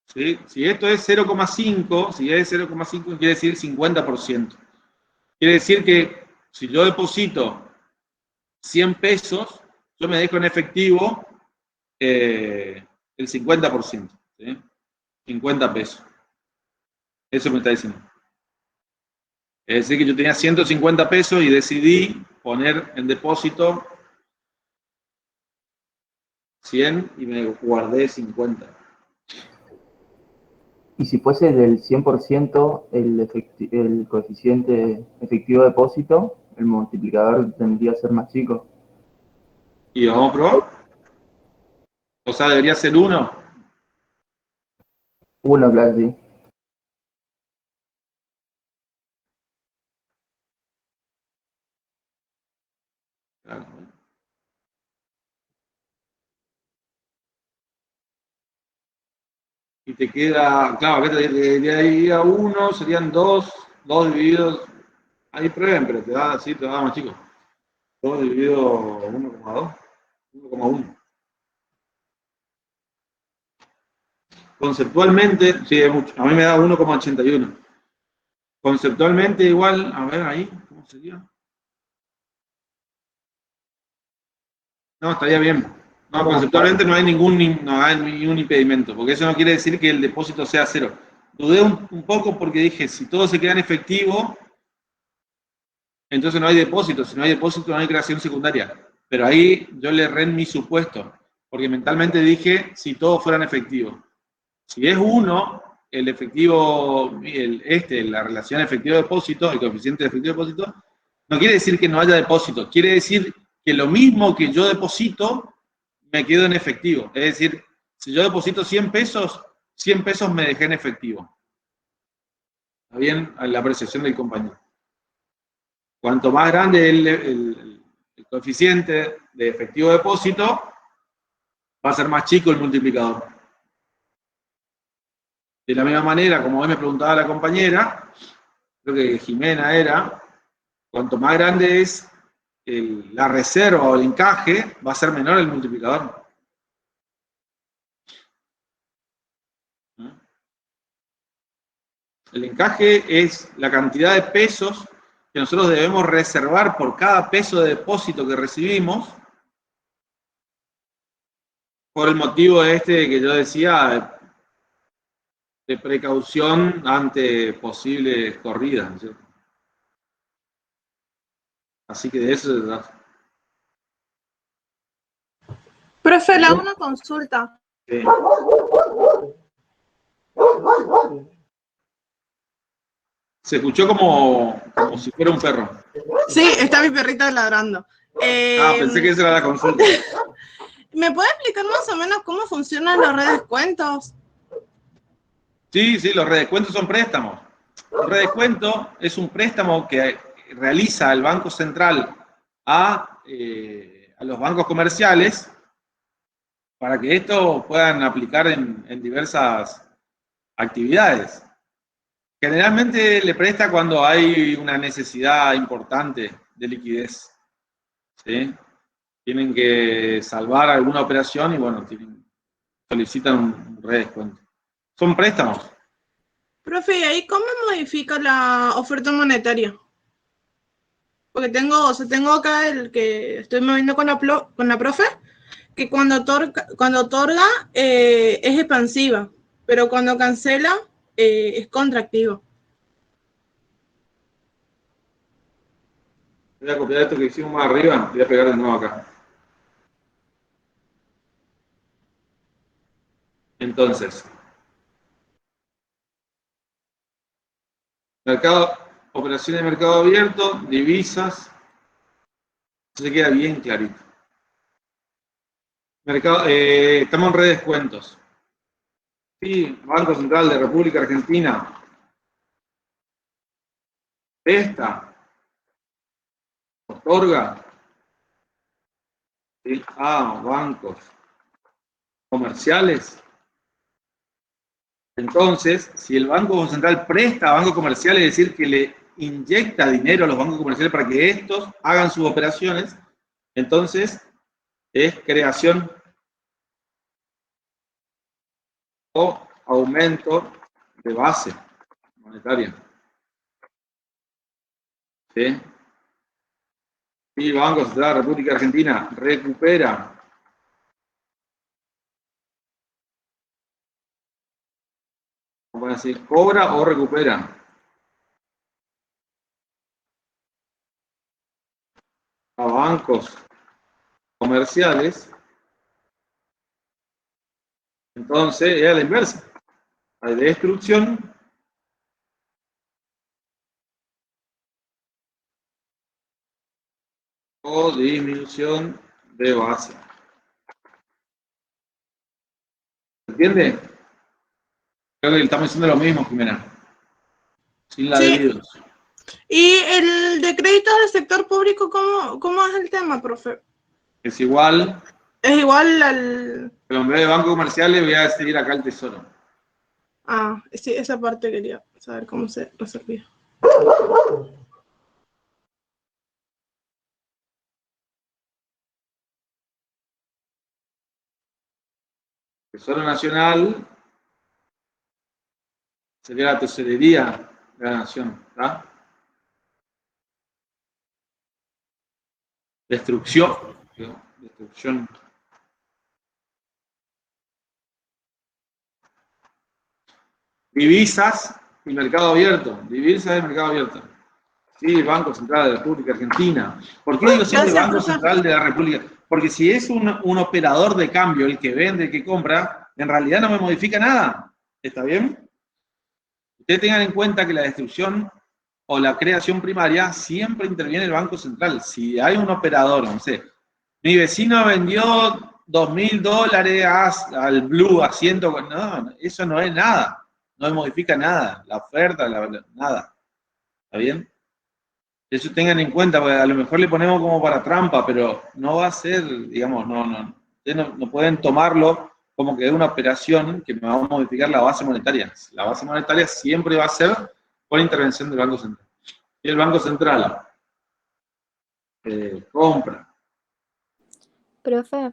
¿Sí? Si esto es 0,5, si es 0,5 quiere decir 50%. Quiere decir que si yo deposito 100 pesos, yo me dejo en efectivo el 50%. ¿Sí? 50 pesos. Eso me está diciendo. Es decir, que yo tenía 150 pesos y decidí poner en depósito 100 y me guardé 50. Y si fuese del 100% el coeficiente efectivo de depósito, el multiplicador tendría que ser más chico. ¿Y vamos a probar? O sea, debería ser 1. 1, claro, sí. Claro. Y te queda, claro, acá de ahí a 1 serían 2 divididos, ahí prueben, pero te da así, te da más chico. 2 dividido 1,2, 1,1. Conceptualmente, sí, es mucho. A mí me da 1,81. Conceptualmente igual, a ver ahí, ¿cómo sería? No, estaría bien. No, conceptualmente no hay ningún impedimento, porque eso no quiere decir que el depósito sea 0. Dudé un poco porque dije, si todo se queda en efectivo, entonces no hay depósito. Si no hay depósito, no hay creación secundaria. Pero ahí yo le erré en mi supuesto, porque mentalmente dije, si todo fuera en efectivo. Si es 1, el efectivo, la relación efectivo-depósito, el coeficiente de efectivo-depósito, no quiere decir que no haya depósito, quiere decir que lo mismo que yo deposito, me quedo en efectivo. Es decir, si yo deposito 100 pesos, 100 pesos me dejé en efectivo. ¿Está bien? A la apreciación del compañero. Cuanto más grande el coeficiente de efectivo-depósito, va a ser más chico el multiplicador. De la misma manera, como hoy me preguntaba la compañera, creo que Jimena era, cuanto más grande es la reserva o el encaje, va a ser menor el multiplicador. El encaje es la cantidad de pesos que nosotros debemos reservar por cada peso de depósito que recibimos, por el motivo que yo decía, de precaución ante posibles corridas, ¿cierto? Así que de eso se trata. Profe, le hago una consulta. Sí. Se escuchó como si fuera un perro. Sí, está mi perrita ladrando. Pensé que esa era la consulta. ¿Me puede explicar más o menos cómo funcionan los redescuentos? Sí, los redescuentos son préstamos. Un redescuento es un préstamo que realiza el Banco Central a los bancos comerciales para que estos puedan aplicar en diversas actividades. Generalmente le presta cuando hay una necesidad importante de liquidez. ¿Sí? Tienen que salvar alguna operación y bueno, solicitan un redescuento. Son préstamos. Profe, ¿y ahí cómo modifica la oferta monetaria? Porque tengo acá el que estoy moviendo con la profe, que cuando otorga es expansiva, pero cuando cancela es contractiva. Voy a copiar esto que hicimos más arriba, voy a pegar de nuevo acá. Entonces, operaciones de mercado abierto, divisas, se queda bien clarito. Estamos en redescuentos. Sí, Banco Central de República Argentina. Otorga a bancos comerciales. Entonces, si el Banco Central presta a bancos comerciales, es decir, que le inyecta dinero a los bancos comerciales para que estos hagan sus operaciones, entonces es creación o aumento de base monetaria. ¿Sí? Y el Banco Central de la República Argentina recupera ¿cómo decir? ¿Cobra o recupera? A bancos comerciales, entonces es a la inversa. Hay destrucción o disminución de base. ¿Entiende? Creo que estamos diciendo lo mismo, Jimena. Sin la Sí. debidos. ¿Y el de crédito del sector público, cómo es el tema, profe? Es igual, Es igual al... pero en vez de bancos comerciales voy a decidir acá el tesoro. Ah, sí, esa parte quería saber cómo se resolvía. Tesoro Nacional sería la tesorería de la nación, ¿verdad? Destrucción. Divisas y mercado abierto. Divisas y mercado abierto. Sí, Banco Central de la República Argentina. ¿Por qué digo siempre Gracias, Banco profe. Central de la República? Porque si es un operador de cambio, el que vende, el que compra, en realidad no me modifica nada. ¿Está bien? Ustedes tengan en cuenta que la destrucción o la creación primaria siempre interviene el Banco Central. Si hay un operador, no sé, mi vecino vendió $2.000 al Blue a 100, no, eso no es nada. No me modifica nada. La oferta, nada. ¿Está bien? Eso tengan en cuenta, porque a lo mejor le ponemos como para trampa, pero no va a ser, digamos, ustedes no pueden tomarlo como que es una operación que me va a modificar la base monetaria. La base monetaria siempre va a ser por intervención del Banco Central. Y el Banco Central compra. Profe,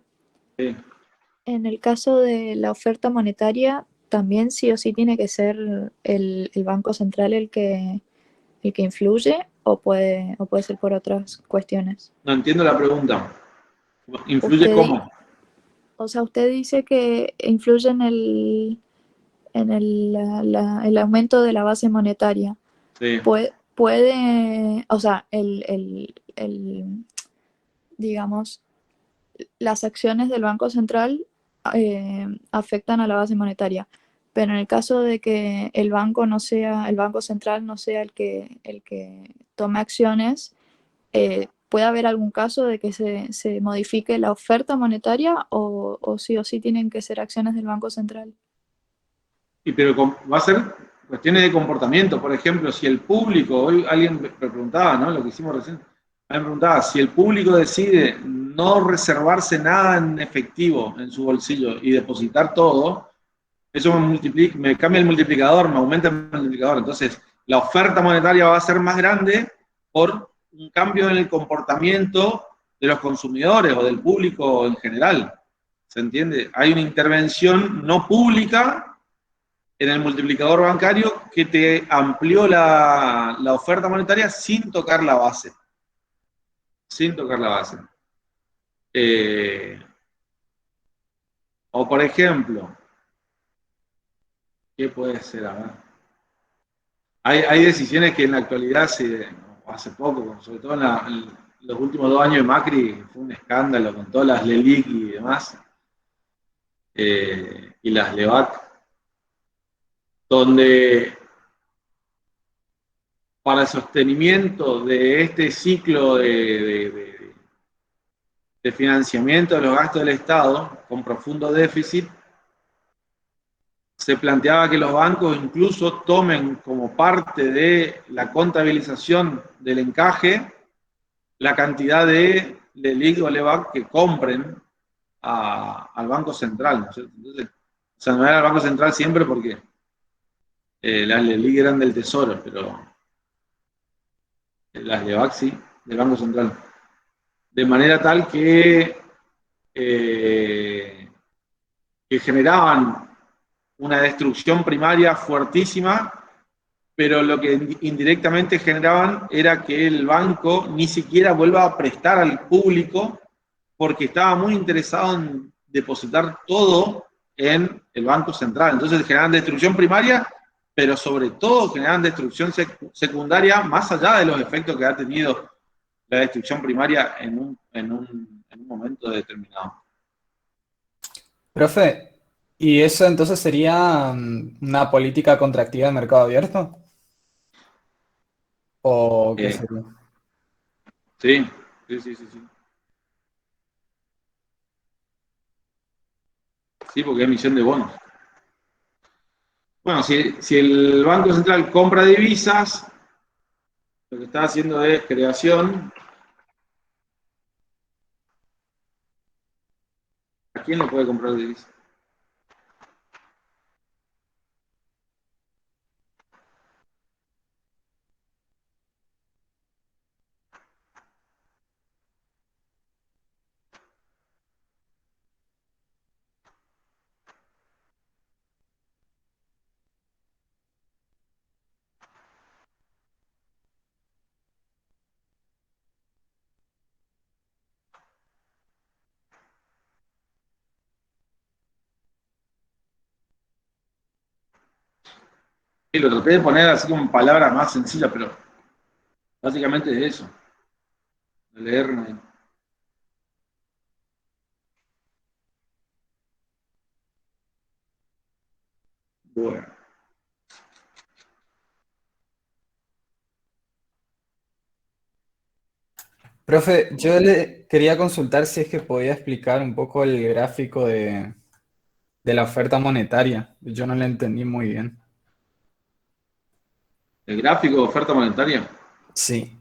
Sí. en el caso de la oferta monetaria, también sí o sí tiene que ser el Banco Central el que influye o puede ser por otras cuestiones. No entiendo la pregunta. ¿Influye Usted, cómo? o sea, usted dice que influye en el aumento de la base monetaria. Sí. Puede, o sea, digamos, las acciones del Banco Central afectan a la base monetaria, pero en el caso de que el Banco Central no sea el que tome acciones, ¿puede haber algún caso de que se modifique la oferta monetaria o sí tienen que ser acciones del Banco Central? Pero va a ser cuestiones de comportamiento. Por ejemplo, si el público, hoy alguien me preguntaba, ¿no? Lo que hicimos recién, me preguntaba, si el público decide no reservarse nada en efectivo en su bolsillo y depositar todo, eso me cambia el multiplicador, me aumenta el multiplicador. Entonces, la oferta monetaria va a ser más grande por un cambio en el comportamiento de los consumidores o del público en general. ¿Se entiende? Hay una intervención no pública en el multiplicador bancario que te amplió la oferta monetaria sin tocar la base. Sin tocar la base. O por ejemplo, ¿qué puede ser? A ver. Hay decisiones que en la actualidad, hace poco, sobre todo en los últimos 2 años de Macri, fue un escándalo con todas las LELIC y demás, y las LEVAC, donde para el sostenimiento de este ciclo de financiamiento de los gastos del Estado, con profundo déficit, se planteaba que los bancos incluso tomen como parte de la contabilización del encaje la cantidad de LELIC o LEVAC que compren al Banco Central, ¿no es cierto? Entonces, o sea, no era el Banco Central siempre porque las LELIC eran del Tesoro, pero las LEVAC sí, del Banco Central. De manera tal que generaban una destrucción primaria fuertísima, pero lo que indirectamente generaban era que el banco ni siquiera vuelva a prestar al público porque estaba muy interesado en depositar todo en el Banco Central. Entonces generaban destrucción primaria, pero sobre todo generaban destrucción secundaria, más allá de los efectos que ha tenido la destrucción primaria en un momento determinado. Profe, ¿y eso entonces sería una política contractiva de mercado abierto? ¿O qué sería? Sí. Sí, porque es emisión de bonos. Bueno, si el Banco Central compra divisas, lo que está haciendo es creación. ¿A quién le puede comprar divisas? Sí, lo traté de poner así como palabras más sencillas, pero básicamente es eso. Leer. Bueno. Profe, yo le quería consultar si es que podía explicar un poco el gráfico de la oferta monetaria. Yo no le entendí muy bien. El gráfico de oferta monetaria. Sí.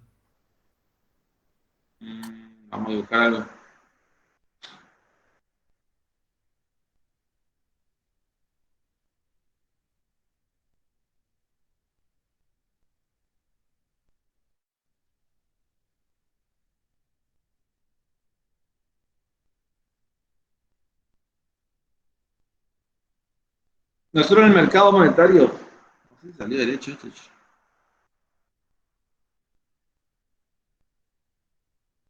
Vamos a buscar algo. Nosotros en el mercado monetario. No sé si salió derecho esto.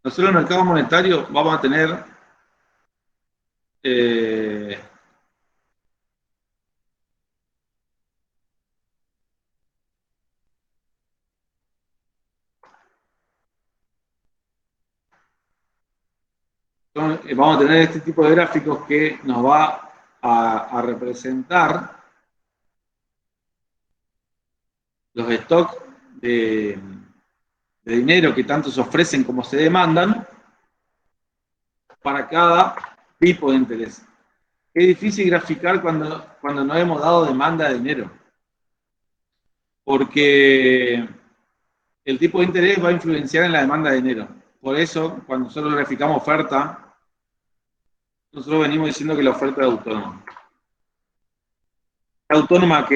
Nosotros en el mercado monetario vamos a tener vamos a tener este tipo de gráficos que nos va a representar los stocks de dinero que tanto se ofrecen como se demandan para cada tipo de interés. Es difícil graficar cuando no hemos dado demanda de dinero, porque el tipo de interés va a influenciar en la demanda de dinero. Por eso, cuando nosotros graficamos oferta, nosotros venimos diciendo que la oferta es autónoma. ¿Autónoma qué?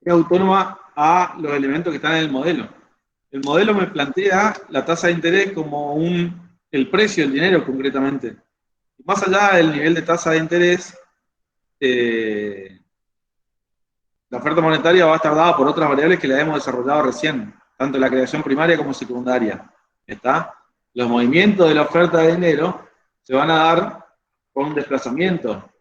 Es autónoma a los elementos que están en el modelo. El modelo me plantea la tasa de interés como el precio del dinero concretamente. Más allá del nivel de tasa de interés, La oferta monetaria va a estar dada por otras variables que la hemos desarrollado recién, tanto la creación primaria como secundaria. ¿Está? Los movimientos de la oferta de dinero se van a dar con un desplazamiento.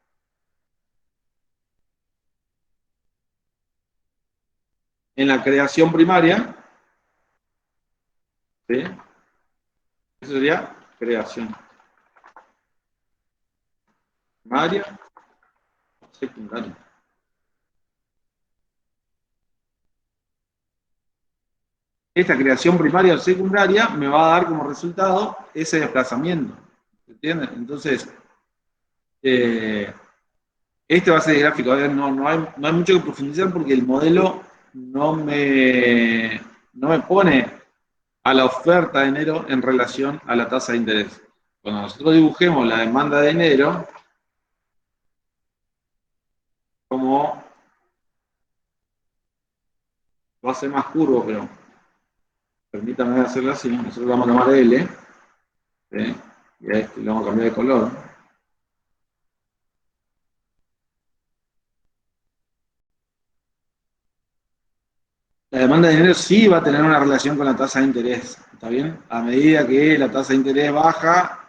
En la creación primaria, ¿sí? Eso sería creación. Primaria, secundaria. Esta creación primaria o secundaria me va a dar como resultado ese desplazamiento. ¿Entienden? Entonces, este va a ser el gráfico. No hay mucho que profundizar porque el modelo no me pone a la oferta de dinero en relación a la tasa de interés. Cuando nosotros dibujemos la demanda de dinero, como va a ser más curvo, pero permítanme hacerlo así. Nosotros lo vamos a llamar L, ¿sí? Y a este le vamos a cambiar de color. La demanda de dinero sí va a tener una relación con la tasa de interés, ¿está bien? A medida que la tasa de interés baja,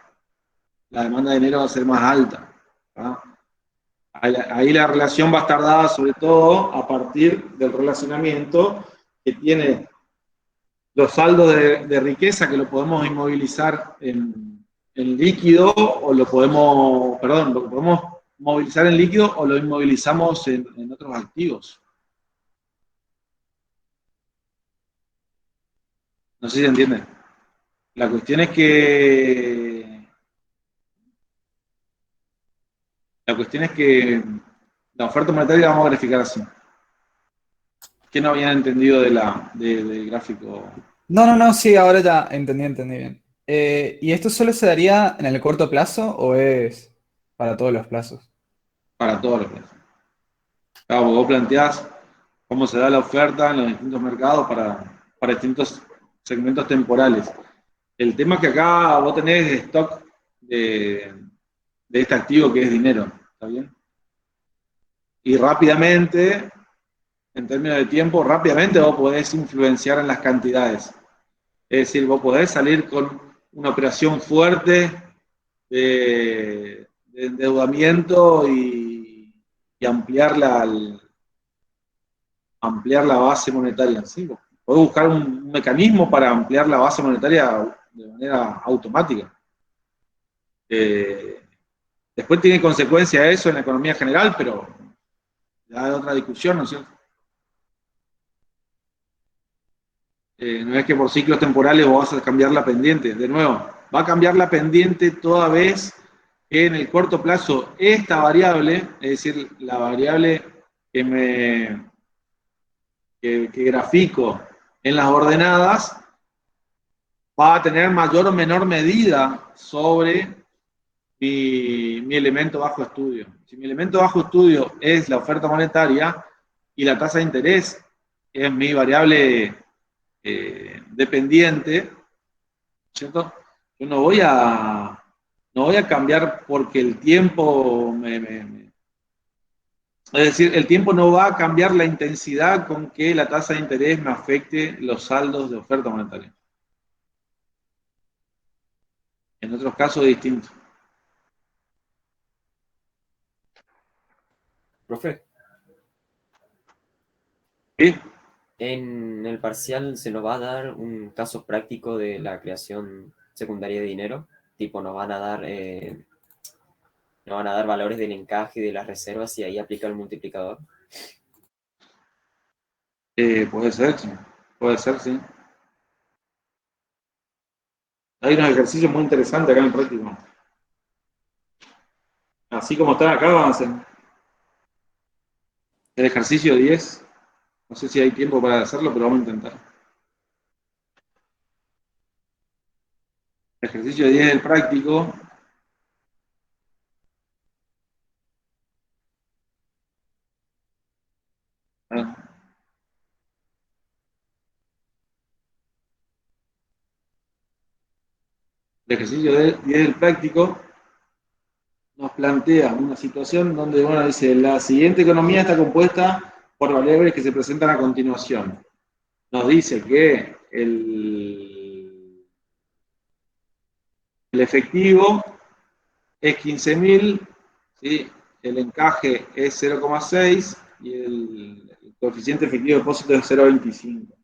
la demanda de dinero va a ser más alta, ¿tá? Ahí la relación va a estar dada sobre todo a partir del relacionamiento que tiene los saldos de riqueza, que lo podemos inmovilizar en líquido, o lo podemos movilizar en líquido o lo inmovilizamos en otros activos. No sé si se entiende. La cuestión es que la oferta monetaria la vamos a graficar así. ¿Qué no habían entendido del gráfico? No, sí, ahora ya entendí bien. ¿Y esto solo se daría en el corto plazo o es para todos los plazos? Para todos los plazos. Claro, vos planteás cómo se da la oferta en los distintos mercados para distintos segmentos temporales. El tema es que acá vos tenés stock de este activo que es dinero, ¿está bien? Y rápidamente, en términos de tiempo, rápidamente vos podés influenciar en las cantidades. Es decir, vos podés salir con una operación fuerte de endeudamiento y ampliar la base monetaria. ¿Sí? Podés buscar un mecanismo para ampliar la base monetaria de manera automática. Después tiene consecuencia eso en la economía general, pero ya hay otra discusión, ¿no es cierto? No es que por ciclos temporales vos vas a cambiar la pendiente. De nuevo, va a cambiar la pendiente toda vez que en el corto plazo esta variable, es decir, la variable que grafico en las ordenadas, va a tener mayor o menor medida sobre mi elemento bajo estudio. Si mi elemento bajo estudio es la oferta monetaria y la tasa de interés es mi variable dependiente, ¿cierto? Yo no voy a cambiar porque el tiempo es decir, el tiempo no va a cambiar la intensidad con que la tasa de interés me afecte los saldos de oferta monetaria. En otros casos es distinto. Profe, ¿Sí? en el parcial se nos va a dar un caso práctico de la creación secundaria de dinero, tipo nos van a dar valores del encaje y de las reservas y ahí aplica el multiplicador. Puede ser, sí. Puede ser, sí. Hay unos ejercicios muy interesantes acá en el práctico. Así como están acá, van a hacer. El ejercicio 10, no sé si hay tiempo para hacerlo, pero vamos a intentar. El ejercicio 10 del práctico. El ejercicio 10 del práctico nos plantea una situación donde, bueno, dice, la siguiente economía está compuesta por variables que se presentan a continuación. Nos dice que el efectivo es 15.000, ¿sí? El encaje es 0,6 y el coeficiente efectivo de depósito es 0,25.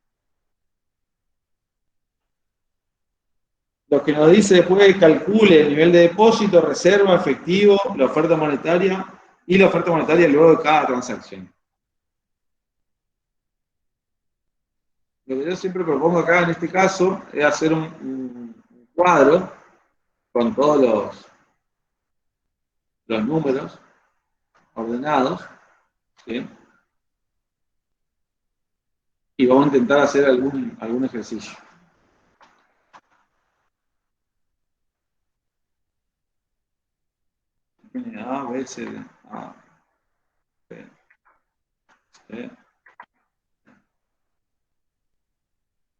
Lo que nos dice después, calcule el nivel de depósito, reserva, efectivo, la oferta monetaria y la oferta monetaria luego de cada transacción. Lo que yo siempre propongo acá en este caso es hacer un cuadro con todos los números ordenados, ¿sí? Y vamos a intentar hacer algún ejercicio. A, B, C, D, A, B, C.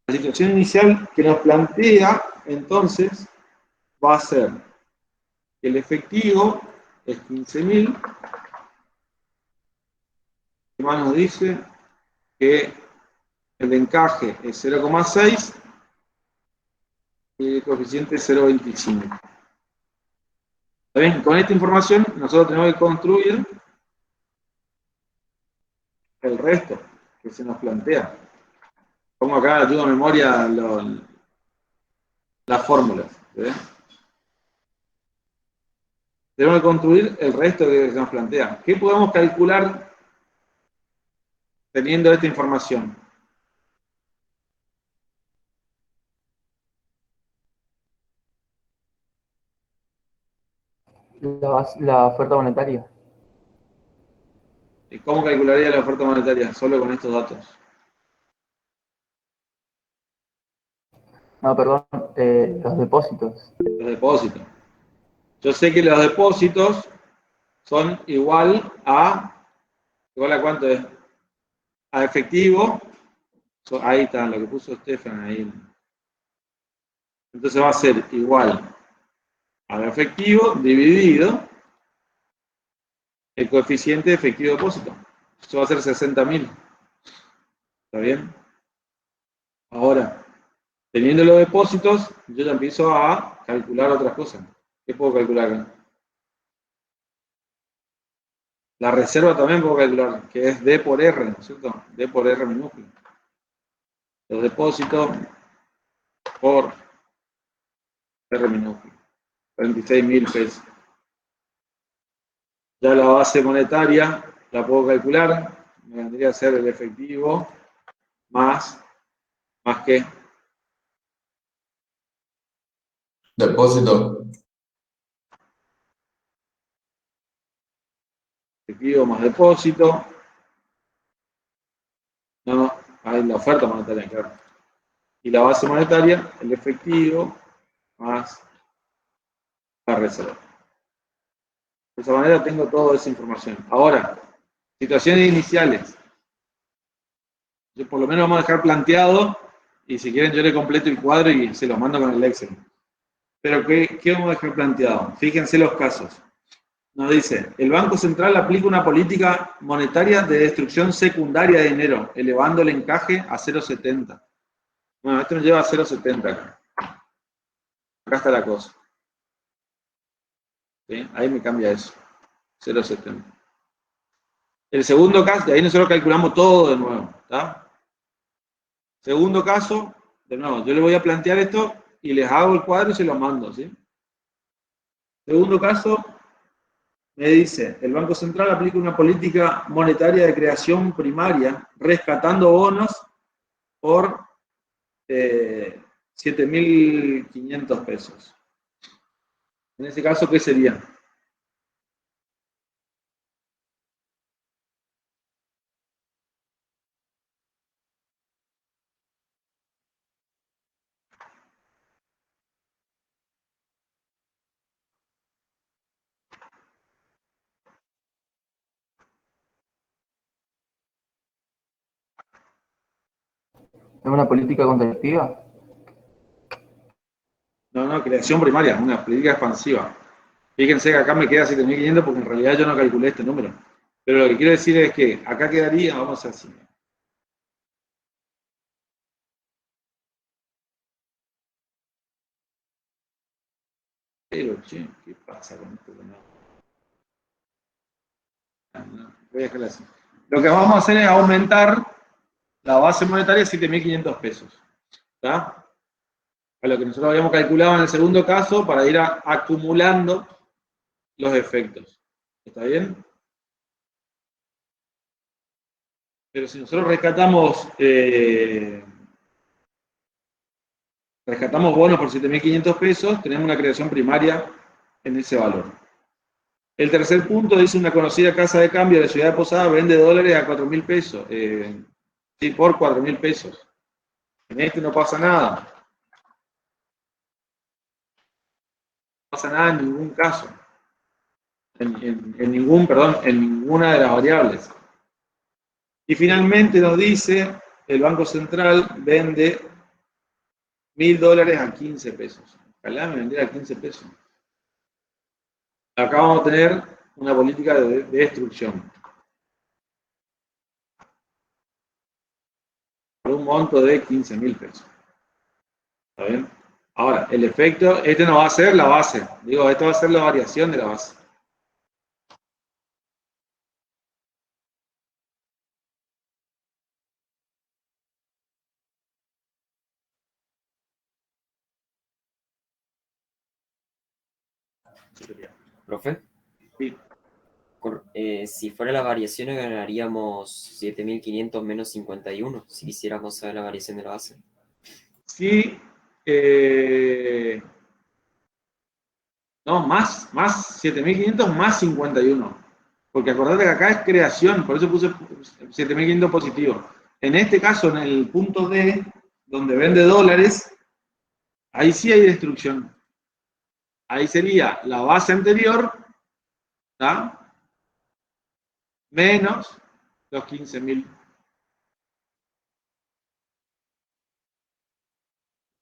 La situación inicial que nos plantea, entonces, va a ser que el efectivo es 15.000. ¿Qué más nos dice? Que el encaje es 0,6 y el coeficiente es 0,25. ¿Está bien? Con esta información nosotros tenemos que construir el resto que se nos plantea. Pongo acá, ayuda a memoria las fórmulas. ¿Sí? Tenemos que construir el resto que se nos plantea. ¿Qué podemos calcular teniendo esta información? La oferta monetaria. ¿Y cómo calcularía la oferta monetaria solo con estos datos? No, perdón, los depósitos. Los depósitos. Yo sé que los depósitos son igual a cuánto es, a efectivo. Ahí está, lo que puso Stefan ahí. Entonces va a ser igual al efectivo dividido el coeficiente de efectivo de depósito. Eso va a ser 60.000. ¿Está bien? Ahora, teniendo los depósitos, yo ya empiezo a calcular otras cosas. ¿Qué puedo calcular acá? La reserva también puedo calcular, que es D por R, ¿no es cierto? D por R minúsculo. Los depósitos por R minúsculo. 36.000 pesos. Ya la base monetaria la puedo calcular. Me vendría a ser el efectivo más que Depósito. efectivo más depósito. No, hay la oferta monetaria, claro. Y la base monetaria, el efectivo más la reserva. De esa manera tengo toda esa información. Ahora, situaciones iniciales. Yo por lo menos vamos a dejar planteado, y si quieren yo le completo el cuadro y se los mando con el Excel. Pero ¿qué vamos a dejar planteado? Fíjense los casos. Nos dice, el Banco Central aplica una política monetaria de destrucción secundaria de dinero, elevando el encaje a 0,70. Bueno, esto nos lleva a 0,70 acá. Acá está la cosa. ¿Sí? Ahí me cambia eso. 0,70. El segundo caso, de ahí nosotros calculamos todo de nuevo. ¿Está? Segundo caso, de nuevo, yo le voy a plantear esto y les hago el cuadro y se lo mando. ¿Sí? Segundo caso, me dice, el Banco Central aplica una política monetaria de creación primaria, rescatando bonos por 7.500 pesos. En ese caso, ¿qué sería? ¿Es una política contractiva? No, creación primaria, una política expansiva. Fíjense que acá me queda 7.500 porque en realidad yo no calculé este número. Pero lo que quiero decir es que acá quedaría, vamos a hacer así. Pero, che, ¿qué pasa con esto? Voy a dejarlo así. Lo que vamos a hacer es aumentar la base monetaria a 7.500 pesos. ¿Está? A lo que nosotros habíamos calculado en el segundo caso para ir acumulando los efectos. ¿Está bien? Pero si nosotros rescatamos bonos por 7.500 pesos, tenemos una creación primaria en ese valor. El tercer punto dice una conocida casa de cambio de Ciudad de Posada vende dólares a 4.000 pesos. Sí, por 4.000 pesos. En este no pasa nada. No pasa nada en ningún caso. En ninguna de las variables. Y finalmente nos dice, el Banco Central vende $1.000 a 15 pesos. Ojalá me vendiera a 15 pesos. Acá vamos a tener una política de destrucción. Por un monto de 15.000 pesos. ¿Está bien? Ahora, el efecto, este no va a ser la base. Digo, esto va a ser la variación de la base. Profe, Sí. si fuera la variación ganaríamos 7.500 menos 51, si quisiéramos saber la variación de la base. Sí, no, más 7.500 más 51. Porque acordate que acá es creación, por eso puse 7.500 positivo. En este caso, en el punto D, donde vende dólares, ahí sí hay destrucción. Ahí sería la base anterior, ¿tá? Menos los 15.000.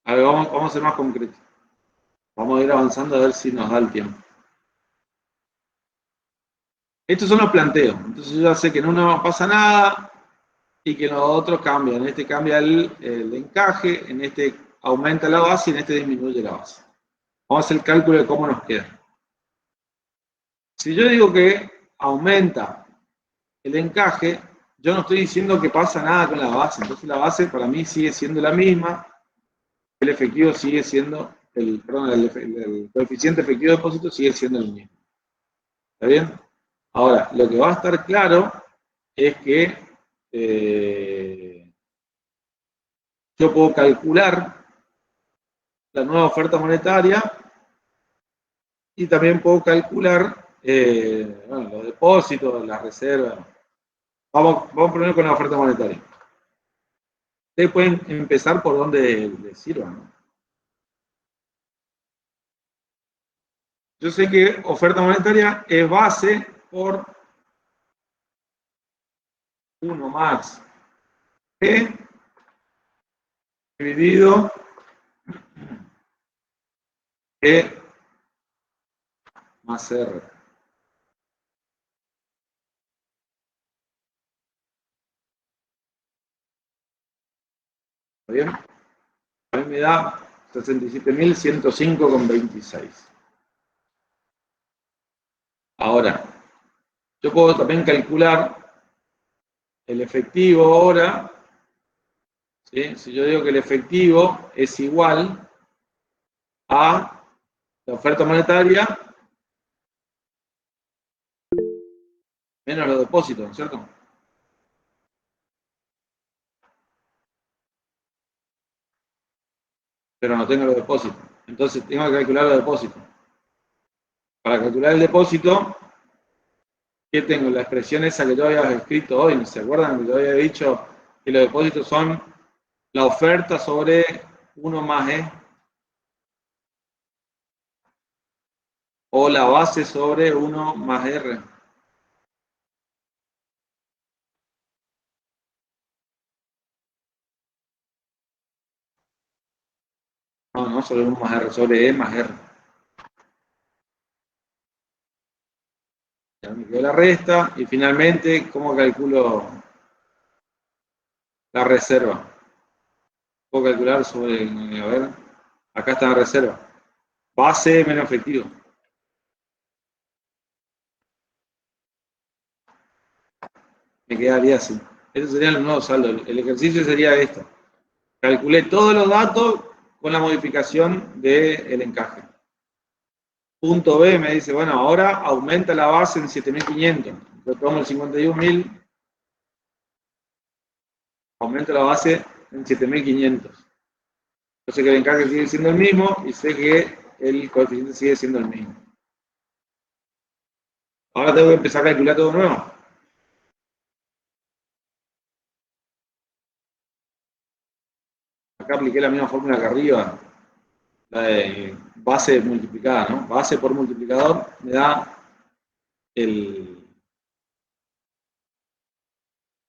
A ver, vamos a ser más concretos. Vamos a ir avanzando a ver si nos da el tiempo. Estos son los planteos. Entonces yo ya sé que en uno no pasa nada y que en los otros cambian. En este cambia el encaje, en este aumenta la base y en este disminuye la base. Vamos a hacer el cálculo de cómo nos queda. Si yo digo que aumenta el encaje, yo no estoy diciendo que pasa nada con la base. Entonces la base para mí sigue siendo la misma. El efectivo sigue siendo, el coeficiente efectivo de depósito sigue siendo el mismo. ¿Está bien? Ahora, lo que va a estar claro es que yo puedo calcular la nueva oferta monetaria y también puedo calcular los depósitos, las reservas. Vamos primero con la oferta monetaria. Ustedes pueden empezar por donde les sirva, ¿no? Yo sé que oferta monetaria es base por 1 más P dividido E más R. ¿Está bien? A mí me da 67.105,26. Ahora, yo puedo también calcular el efectivo ahora. ¿Sí? Si yo digo que el efectivo es igual a la oferta monetaria menos los depósitos, ¿no es cierto? Pero no tengo los depósitos. Entonces tengo que calcular los depósitos. Para calcular el depósito, ¿qué tengo? La expresión esa que yo había escrito hoy, ¿no se acuerdan? Que yo había dicho que los depósitos son la oferta sobre 1 más E o la base sobre 1 más R. No sobre 1 más R, sobre E más R. Ya me quedó la resta. Y finalmente, ¿cómo calculo la reserva? Puedo calcular sobre, a ver, acá está la reserva. Base menos efectivo. Me quedaría así. Esos serían los nuevos saldos. El ejercicio sería esto. Calculé todos los datos con la modificación del encaje. Punto B me dice, bueno, ahora aumenta la base en 7.500. Yo tomo el 51.000, aumenta la base en 7.500. Yo sé que el encaje sigue siendo el mismo y sé que el coeficiente sigue siendo el mismo. Ahora tengo que empezar a calcular todo de nuevo. Acá apliqué la misma fórmula que arriba, la de base multiplicada, ¿no? Base por multiplicador me da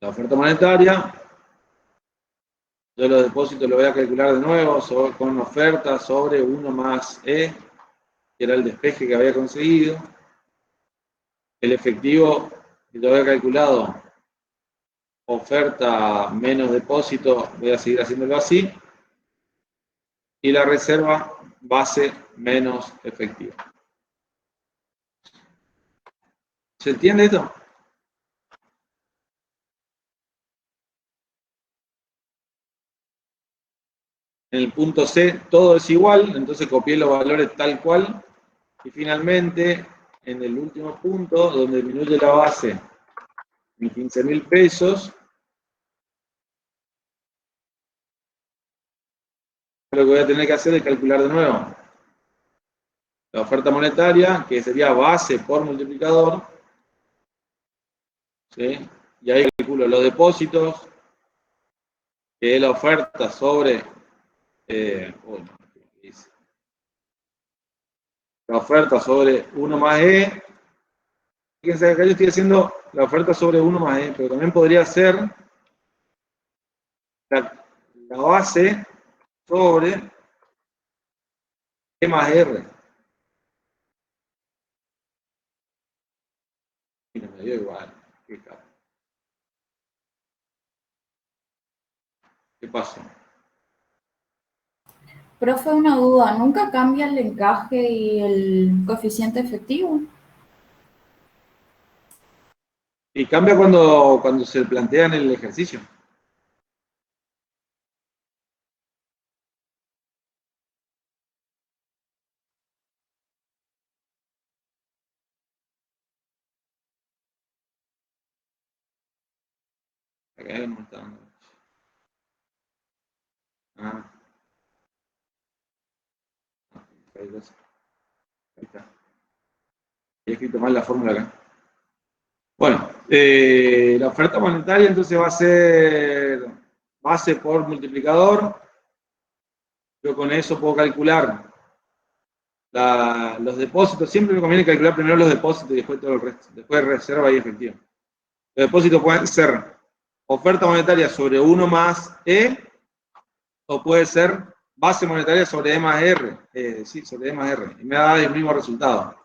la oferta monetaria. Yo los depósitos lo voy a calcular de nuevo con oferta sobre 1 más E, que era el despeje que había conseguido. El efectivo que yo había calculado, oferta menos depósito, voy a seguir haciéndolo así. Y la reserva, base menos efectivo. ¿Se entiende esto? En el punto C todo es igual, entonces copié los valores tal cual. Y finalmente, en el último punto, donde disminuye la base en 15.000 pesos, lo que voy a tener que hacer es calcular de nuevo la oferta monetaria, que sería base por multiplicador, ¿sí? Y ahí calculo los depósitos, que es la oferta sobre la oferta sobre 1 más E. Fíjense acá yo estoy haciendo la oferta sobre 1 más E, pero también podría ser la base sobre E más R. Mira, me dio igual. ¿Qué pasó? Profe, una duda, ¿nunca cambia el encaje y el coeficiente efectivo? Y cambia cuando se plantea en el ejercicio. Acá no me está dando. Ah, ahí está. He escrito mal la fórmula acá. Bueno, la oferta monetaria entonces va a ser base por multiplicador. Yo con eso puedo calcular los depósitos. Siempre me conviene calcular primero los depósitos y después todo el resto. Después reserva y efectivo. Los depósitos pueden ser oferta monetaria sobre 1 más E, o puede ser base monetaria sobre E más R. Sí, sobre E más R. Y me da el mismo resultado.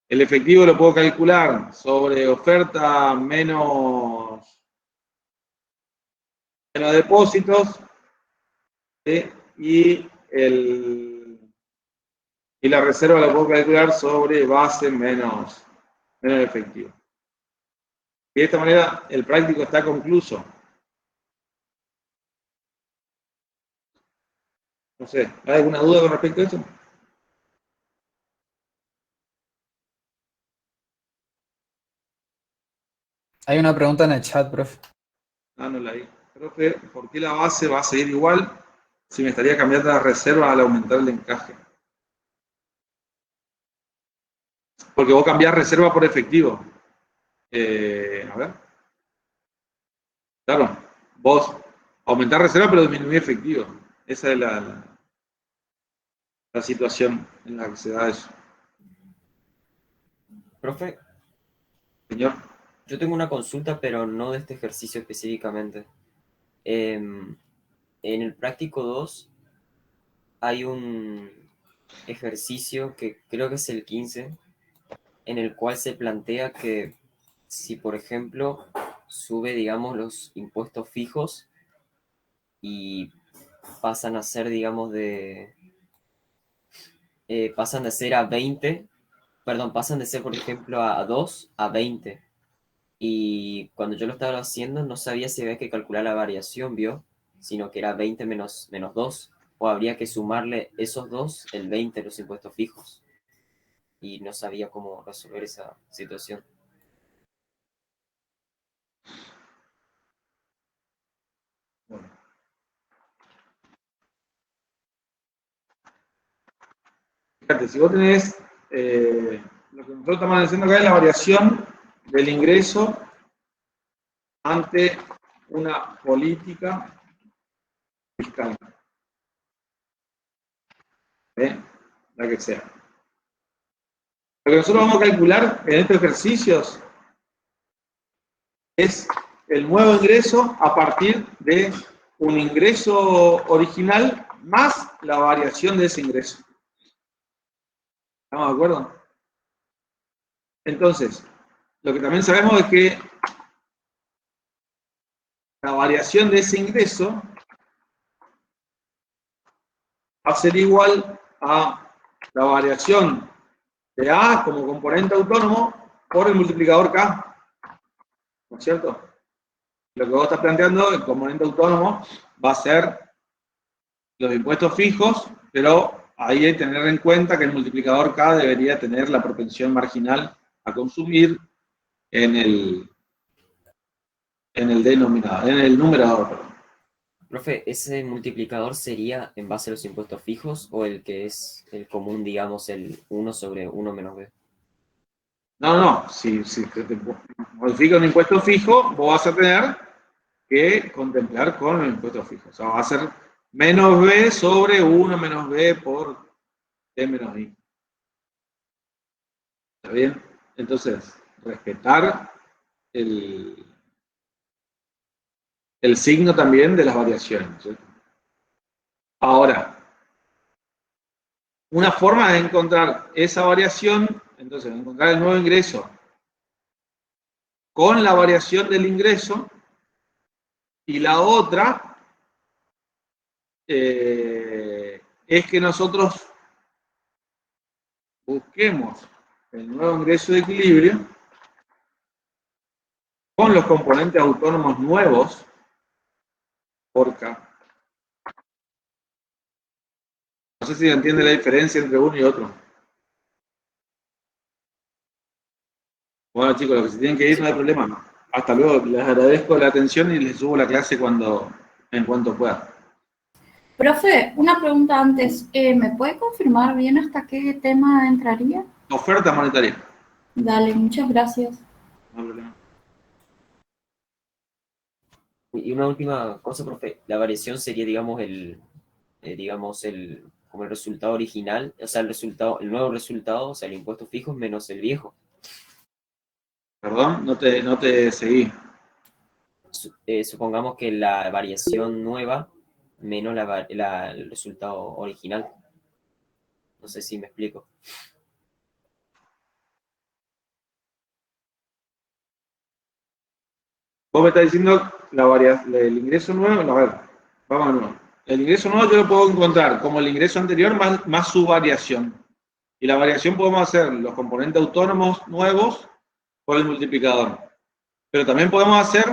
El efectivo lo puedo calcular sobre oferta menos depósitos, ¿sí? y la reserva la puedo calcular sobre base menos efectivo. Y de esta manera el práctico está concluso. No sé, ¿hay alguna duda con respecto a esto? Hay una pregunta en el chat, profe. Ah, no la vi. Profe, ¿por qué la base va a seguir igual si me estaría cambiando la reserva al aumentar el encaje? Porque vos cambiás reserva por efectivo. A ver. Claro, vos aumentás reserva pero disminuís efectivo. Esa es la situación en la que se da eso. Profe, Señor. yo tengo una consulta, pero no de este ejercicio específicamente. En el práctico 2 hay un ejercicio que creo que es el 15, en el cual se plantea que si, por ejemplo, sube, digamos, los impuestos fijos y pasan a ser, digamos, pasan de ser a 20, perdón, pasan de ser, por ejemplo, a 2 a 20. Y cuando yo lo estaba haciendo, no sabía si había que calcular la variación, ¿vio? Sino que era 20 menos 2, o habría que sumarle esos dos, el 20 de los impuestos fijos. Y no sabía cómo resolver esa situación. Bueno. Fíjate, si vos tenés, lo que nosotros estamos diciendo acá es la variación del ingreso ante una política fiscal, la que sea. Lo que nosotros vamos a calcular en estos ejercicios es el nuevo ingreso a partir de un ingreso original más la variación de ese ingreso. ¿Estamos de acuerdo? Entonces, lo que también sabemos es que la variación de ese ingreso va a ser igual a la variación de A como componente autónomo por el multiplicador K. ¿No es cierto? Lo que vos estás planteando, el componente autónomo, va a ser los impuestos fijos, pero ahí hay que tener en cuenta que el multiplicador K debería tener la propensión marginal a consumir en el denominador, en el numerador, perdón. Profe, ¿ese multiplicador sería en base a los impuestos fijos o el que es el común, digamos, el 1 sobre 1 menos b? No. Si te modifica un impuesto fijo, vos vas a tener que contemplar con el impuesto fijo. O sea, va a ser menos b sobre 1 menos b por t menos i. ¿Está bien? Entonces, respetar el signo también de las variaciones, ¿cierto? Ahora, una forma de encontrar esa variación, entonces, encontrar el nuevo ingreso con la variación del ingreso, y la otra es que nosotros busquemos el nuevo ingreso de equilibrio con los componentes autónomos nuevos por K. No sé si entiende la diferencia entre uno y otro. Bueno, chicos, los que se tienen que ir no hay problema. Hasta luego. Les agradezco la atención y les subo la clase en cuanto pueda. Profe, una pregunta antes. ¿Me puede confirmar bien hasta qué tema entraría? Oferta monetaria. Dale, muchas gracias. No hay problema. Y una última cosa, profe. La variación sería, digamos, como el resultado original, o sea, el nuevo resultado, o sea, el impuesto fijo menos el viejo. Perdón, no te seguí. Supongamos que la variación nueva menos el resultado original. No sé si me explico. Vos me estás diciendo el ingreso nuevo. No, a ver, vamos de nuevo. El ingreso nuevo yo lo puedo encontrar como el ingreso anterior más su variación. Y la variación podemos hacer los componentes autónomos nuevos por el multiplicador. Pero también podemos hacer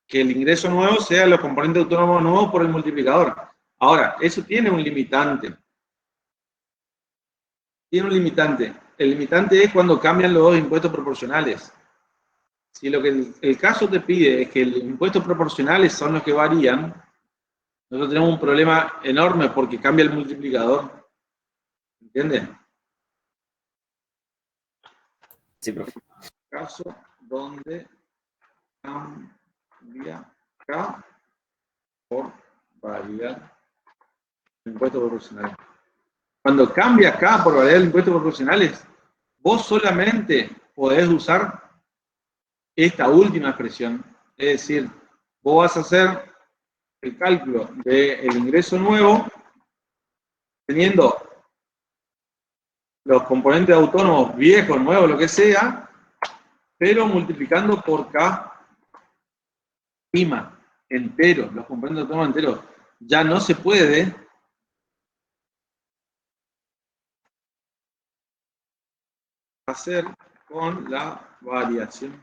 que el ingreso nuevo sea los componentes autónomos nuevos por el multiplicador. Ahora, eso tiene un limitante. Tiene un limitante. El limitante es cuando cambian los dos impuestos proporcionales. Si lo que el caso te pide es que los impuestos proporcionales son los que varían, nosotros tenemos un problema enorme porque cambia el multiplicador. ¿Entiendes? Sí, profe. Caso donde cambia K por variar el impuesto proporcional. Cuando cambia K por variar el impuesto proporcionales, vos solamente podés usar esta última expresión. Es decir, vos vas a hacer el cálculo del ingreso nuevo teniendo los componentes autónomos viejos, nuevos, lo que sea, pero multiplicando por K prima, enteros, los componentes autónomos enteros. Ya no se puede hacer con la variación.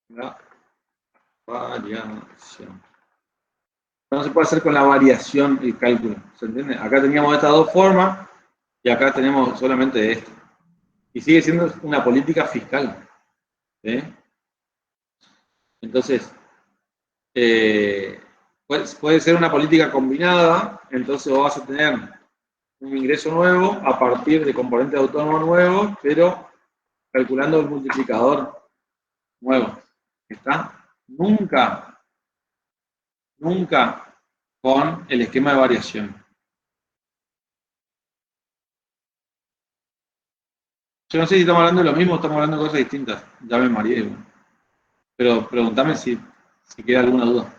La variación. No se puede hacer con la variación el cálculo, ¿se entiende? Acá teníamos estas dos formas y acá tenemos solamente esto. Y sigue siendo una política fiscal. ¿Sí? Entonces, puede ser una política combinada, entonces vos vas a tener un ingreso nuevo a partir de componentes autónomos nuevos, pero calculando el multiplicador nuevo. ¿Está? Nunca con el esquema de variación. Yo no sé si estamos hablando de lo mismo o estamos hablando de cosas distintas. Ya me mareé. Pero preguntame si queda alguna duda.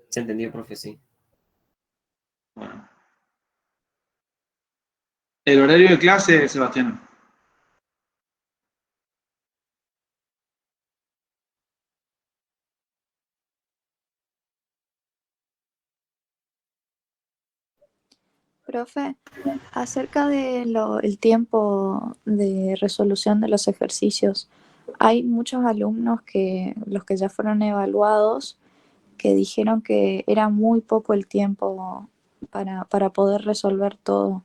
Se entendió, profe, sí. Bueno. El horario de clase, Sebastián. Profe, acerca de el tiempo de resolución de los ejercicios, hay muchos alumnos los que ya fueron evaluados, que dijeron que era muy poco el tiempo para poder resolver todo.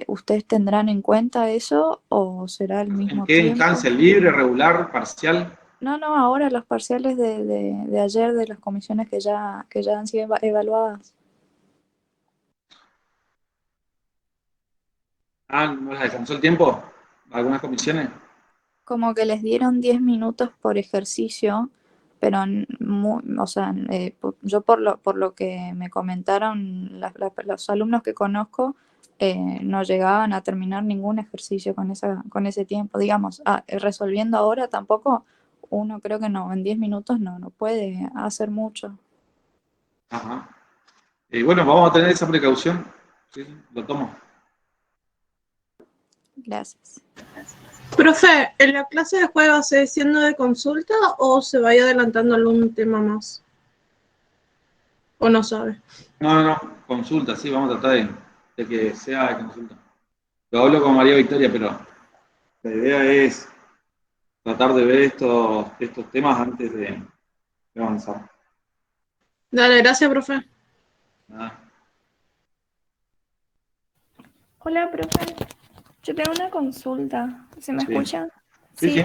¿Ustedes tendrán en cuenta eso o será el ¿En mismo qué tiempo? instancia? ¿Libre, regular, parcial? No, ahora los parciales de ayer de las comisiones que ya han sido evaluadas. Ah, ¿no les alcanzó el tiempo? ¿Algunas comisiones? Como que les dieron 10 minutos por ejercicio, pero yo por lo que me comentaron los alumnos que conozco, no llegaban a terminar ningún ejercicio con ese tiempo. Digamos, resolviendo ahora tampoco, uno creo que no, en 10 minutos no puede hacer mucho. Ajá. Bueno, vamos a tener esa precaución. Sí, lo tomo. Gracias. Profe, ¿en la clase de juego sigue siendo de consulta o se vaya adelantando algún tema más? ¿O no sabe? No, consulta, sí, vamos a tratar de que sea de consulta. Lo hablo con María Victoria, pero la idea es tratar de ver estos temas antes de avanzar. Dale, gracias, profe. Nada. Hola, profe. Yo tengo una consulta. ¿Se me Sí. escucha? Sí.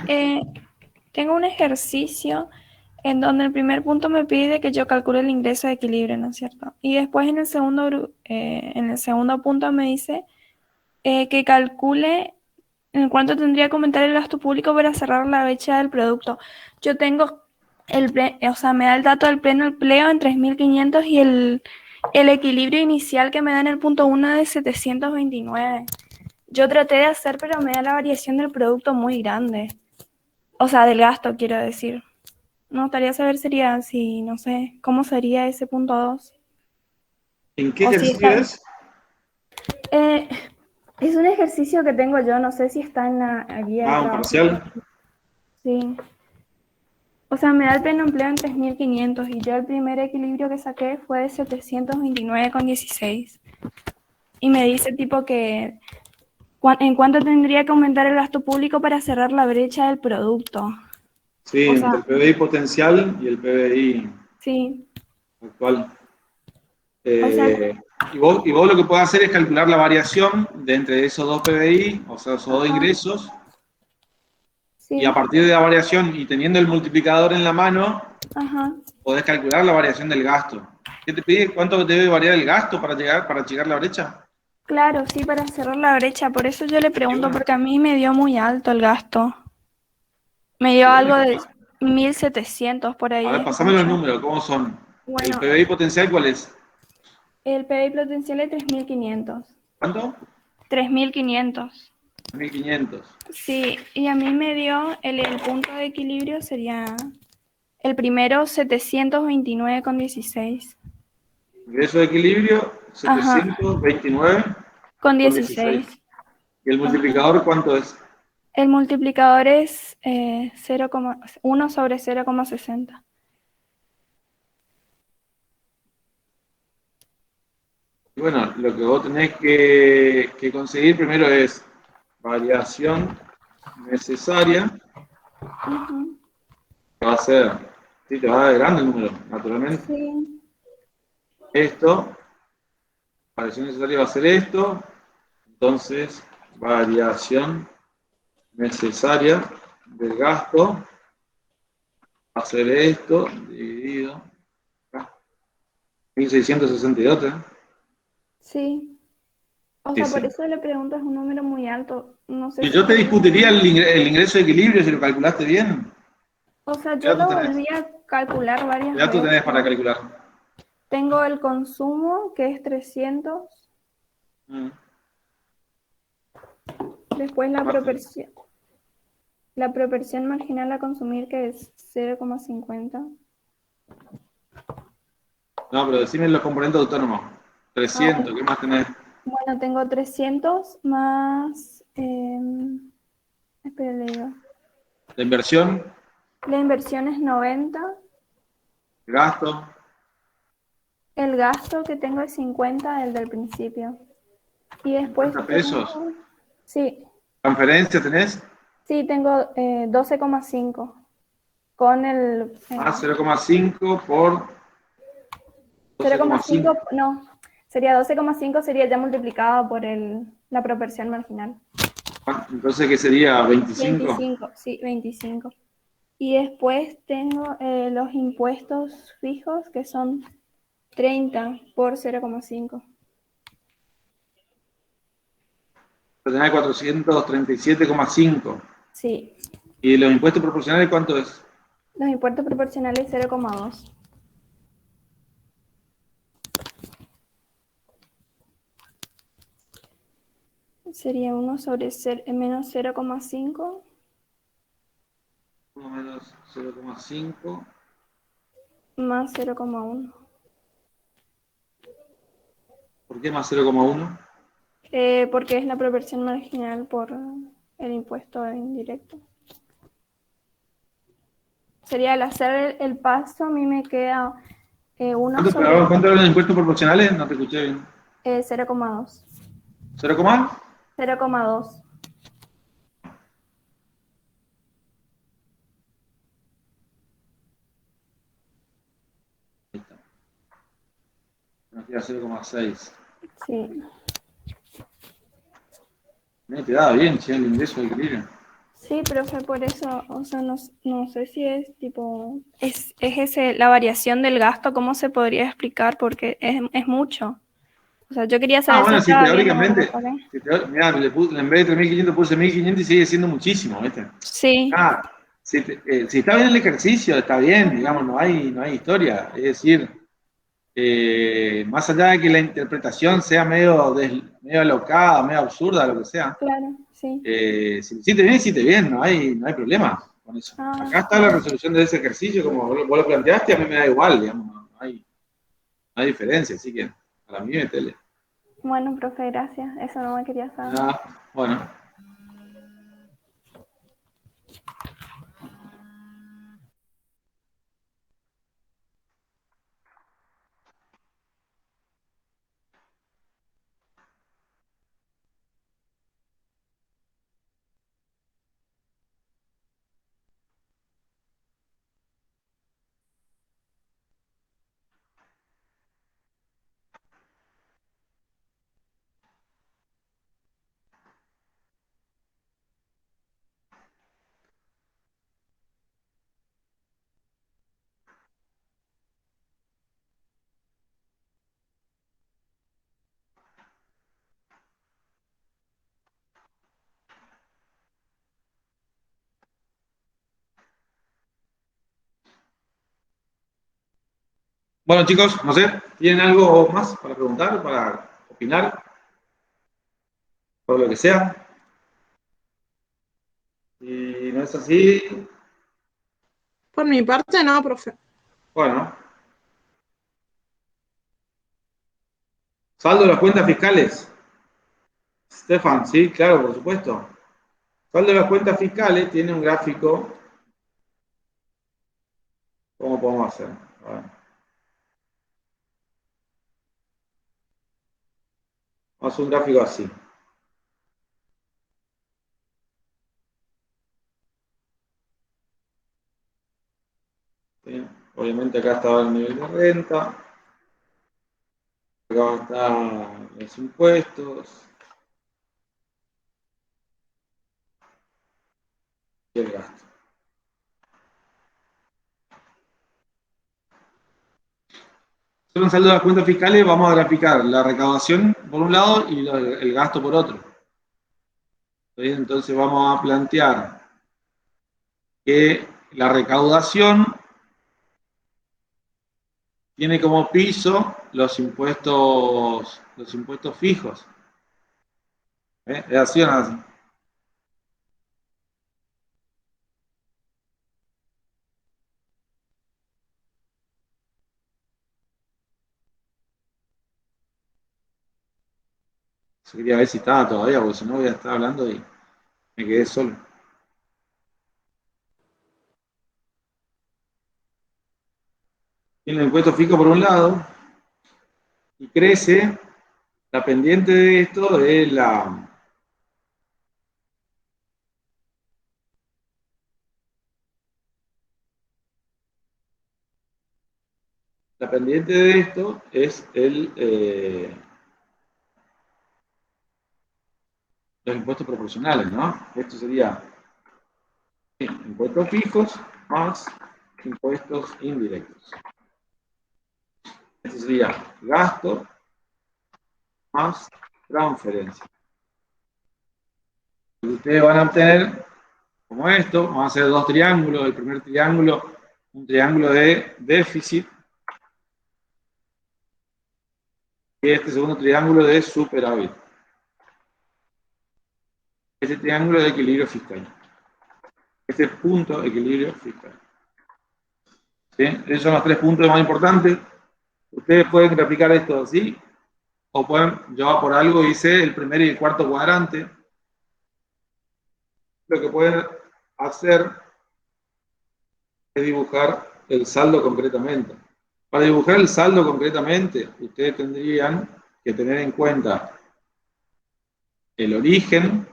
Tengo un ejercicio en donde el primer punto me pide que yo calcule el ingreso de equilibrio, ¿no es cierto? Y después en el segundo punto me dice que calcule en cuánto tendría que aumentar el gasto público para cerrar la brecha del producto. Yo tengo me da el dato del pleno empleo en 3.500 y el equilibrio inicial que me da en el punto 1 de 729. Yo traté de hacer, pero me da la variación del producto muy grande. O sea, del gasto, quiero decir. Me gustaría saber no sé, cómo sería ese punto 2. ¿En qué O si ejercicio está- es? Es un ejercicio que tengo yo, no sé si está en la guía de Un trabajo. parcial. Sí. O sea, me da el pleno empleo en 3.500 y yo el primer equilibrio que saqué fue de 729,16. Y me dice tipo que en cuánto tendría que aumentar el gasto público para cerrar la brecha del producto. Sí, O entre sea, el PBI potencial y el PBI sí. actual. O sea, Y vos lo que podés hacer es calcular la variación de entre esos dos PBI, o sea, esos dos ingresos, y a sí. partir de la variación y teniendo el multiplicador en la mano, Ajá. podés calcular la variación del gasto. ¿Qué te pide? ¿Cuánto debe variar el gasto para achicar la brecha? Claro, sí, para cerrar la brecha. Por eso yo le Y pregunto, bueno, porque a mí me dio muy alto el gasto. Me dio algo de 1.700 por a ahí, ver, es pasame los mucho. números, ¿cómo son? ¿El Bueno, PBI potencial cuál es? el PBI potencial es 3.500. ¿Cuánto? 3.500. 1.500. Sí, y a mí me dio el punto de equilibrio sería El primero 729,16. Ingreso de equilibrio, Ajá. 729 Con con 16. 16. ¿Y el multiplicador cuánto es? El multiplicador es 1 sobre 0,60. Y bueno, lo que vos tenés que conseguir primero es variación necesaria, Ujú. que va a ser, sí, te va a dar grande el número, naturalmente. Sí. Esto, variación necesaria va a ser esto, entonces variación necesaria del gasto va a ser esto, dividido acá, 1662, ¿eh? Sí. O Sí, sea, por sí. eso le pregunto, es un número muy alto. No sé Y si yo te sería discutiría bueno. el ingreso de equilibrio si lo calculaste bien. O sea, ¿Qué yo datos lo tenés? volví a calcular ¿Qué varias datos tenés veces. para calcular? Tengo el consumo, que es 300. Mm. Después la Ah, proporción. La proporción marginal a consumir, que es 0,50. no, pero decime los componentes autónomos. Ah, 300, ¿qué más tenés? bueno, tengo 300 más. Espera, le digo. La inversión, La inversión es 90. el gasto, El gasto que tengo es 50, el del principio. Y después 50 pesos. tengo. Sí, Transferencia tenés, sí, tengo 12,5. Con el. más 0,5 por 12,5. 0,5, no. Sería 12,5, sería ya multiplicado por la proporción marginal. Entonces, ¿qué sería? 25. 25, sí, 25. Y después tengo los impuestos fijos, que son 30 por 0,5. Tenés 437,5. Sí, ¿Y los impuestos proporcionales cuánto es? los impuestos proporcionales 0,2. Sería 1 sobre menos 0,5 1 menos 0,5. más 0,1. ¿Por qué más 0,1? Porque es la proporción marginal por el impuesto indirecto. Sería al hacer el paso, a mí me queda 1 sobre ¿Cuánto eran los impuestos proporcionales? No te escuché bien. 0,2. ¿0, coma? 0,2. Ahí está. Nos queda 0,6. Sí. Te da bien, che, el ingreso de equilibrio. Sí, profe, por eso, o sea, no sé si es tipo, es ese, la variación del gasto, ¿cómo se podría explicar? Porque es mucho. O sea, yo quería saber si Bueno, sí, estaba bien o me teóricamente, equivoqué. mirá, en vez de 3.500 puse 1.500 y sigue siendo muchísimo, ¿viste? Sí. Si está bien el ejercicio, está bien, digamos, no hay historia. Es decir, más allá de que la interpretación sea medio alocada, medio absurda, lo que sea, Claro, sí. si lo hiciste bien, no hay problema con eso. Ah, Acá está la bueno. resolución de ese ejercicio, como vos lo planteaste, a mí me da igual, digamos, no hay diferencia, así que para mí metele. Bueno, profe, gracias. Eso no me quería saber. Bueno. Bueno, chicos, no sé, ¿tienen algo más para preguntar, para opinar? Por lo que sea. Si no es así, Por mi parte, no, profe. Bueno, saldo de las cuentas fiscales. Stefan, sí, claro, por supuesto. Saldo de las cuentas fiscales tiene un gráfico. ¿Cómo podemos hacer? A ver. Vamos a hacer un gráfico así. ¿Sí? Obviamente acá está el nivel de renta. Acá están los impuestos. Y el gasto. Solo en saldo de las cuentas fiscales vamos a graficar la recaudación por un lado y el gasto por otro. Entonces vamos a plantear que la recaudación tiene como piso los impuestos fijos. ¿Es así o no es así? Yo quería ver si estaba todavía, porque si no voy a estar hablando y me quedé solo. Tiene el impuesto fijo por un lado y crece. La pendiente de esto es la pendiente de esto es los impuestos proporcionales, ¿no? Esto sería impuestos fijos más impuestos indirectos. Esto sería gasto más transferencia. Y ustedes van a obtener como esto, vamos a hacer dos triángulos. El primer triángulo, un triángulo de déficit, y este segundo triángulo de superávit. Este triángulo de equilibrio fiscal. Este punto de equilibrio fiscal. ¿Sí? Esos son los tres puntos más importantes. Ustedes pueden graficar esto así, o pueden, yo por algo hice el primer y el cuarto cuadrante. Lo que pueden hacer es dibujar el saldo concretamente. Para dibujar el saldo concretamente, ustedes tendrían que tener en cuenta el origen,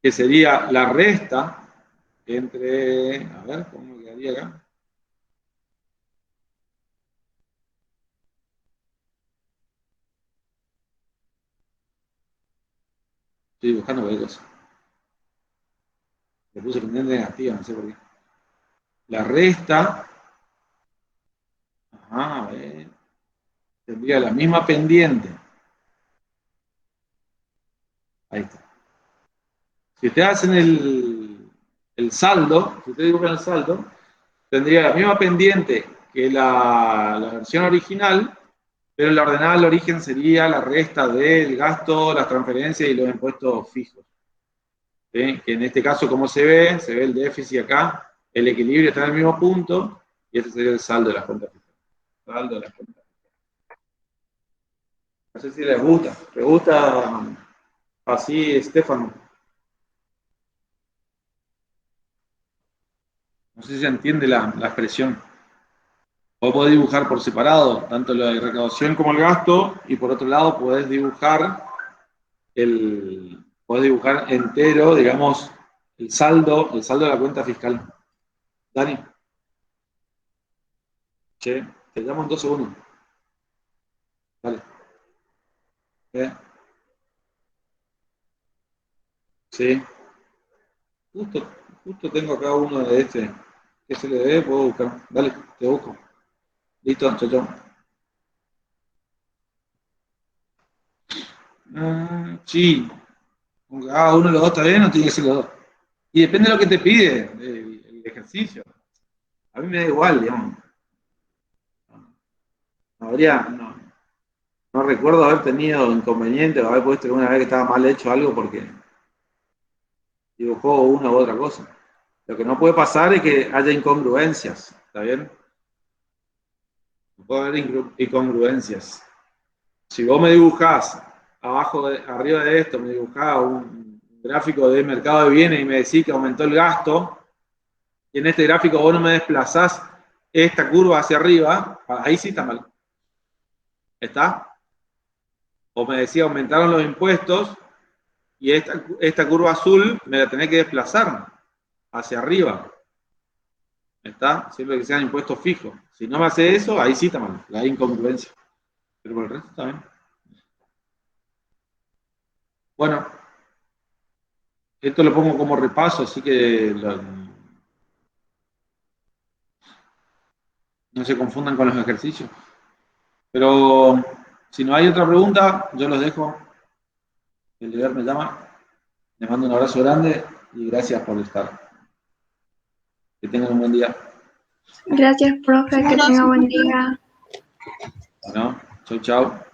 que sería la resta entre, a ver, ¿cómo quedaría acá? Estoy dibujando cualquier cosa. Le puse pendiente negativa, no sé por qué. La resta, a ver, tendría la misma pendiente. Ahí está. Si ustedes hacen el saldo, si ustedes dibujan el saldo, tendría la misma pendiente que la versión original, pero la ordenada al origen sería la resta del gasto, las transferencias y los impuestos fijos. ¿Sí? Que en este caso, como se ve el déficit acá, el equilibrio está en el mismo punto, y este sería el saldo de las cuentas fiscales. Saldo de las cuentas fiscales. No sé si les gusta. ¿Les gusta así, Estefano? No sé si se entiende la expresión. O podés dibujar por separado, tanto la recaudación como el gasto, y por otro lado podés dibujar entero, digamos, el saldo de la cuenta fiscal. Dani. Che, te llamo en 2 segundos. Dale. Sí. Justo tengo acá uno de este. Que se le debe, puedo buscar. Dale, te busco. Listo, chao, chao. Sí. Uno de los dos está bien, no tiene que ser los dos. Y depende de lo que te pide el ejercicio. A mí me da igual, digamos. No recuerdo haber tenido inconveniente o haber puesto alguna vez que estaba mal hecho algo porque dibujó una u otra cosa. Lo que no puede pasar es que haya incongruencias, ¿está bien? No puede haber incongruencias. Si vos me dibujás arriba de esto, me dibujás un gráfico de mercado de bienes y me decís que aumentó el gasto, y en este gráfico vos no me desplazás esta curva hacia arriba, ahí sí está mal. ¿Está? O me decía aumentaron los impuestos y esta curva azul me la tenés que desplazar hacia arriba. ¿Está? Siempre que sean impuestos fijos. Si no me hace eso, ahí sí está mal, la incongruencia. Pero por el resto está bien. Bueno, esto lo pongo como repaso, así que no se confundan con los ejercicios. Pero si no hay otra pregunta, yo los dejo. El deber me llama. Les mando un abrazo grande y gracias por estar. Que tengan un buen día. Gracias, profe, que tenga buen día. Bueno, chau, chau.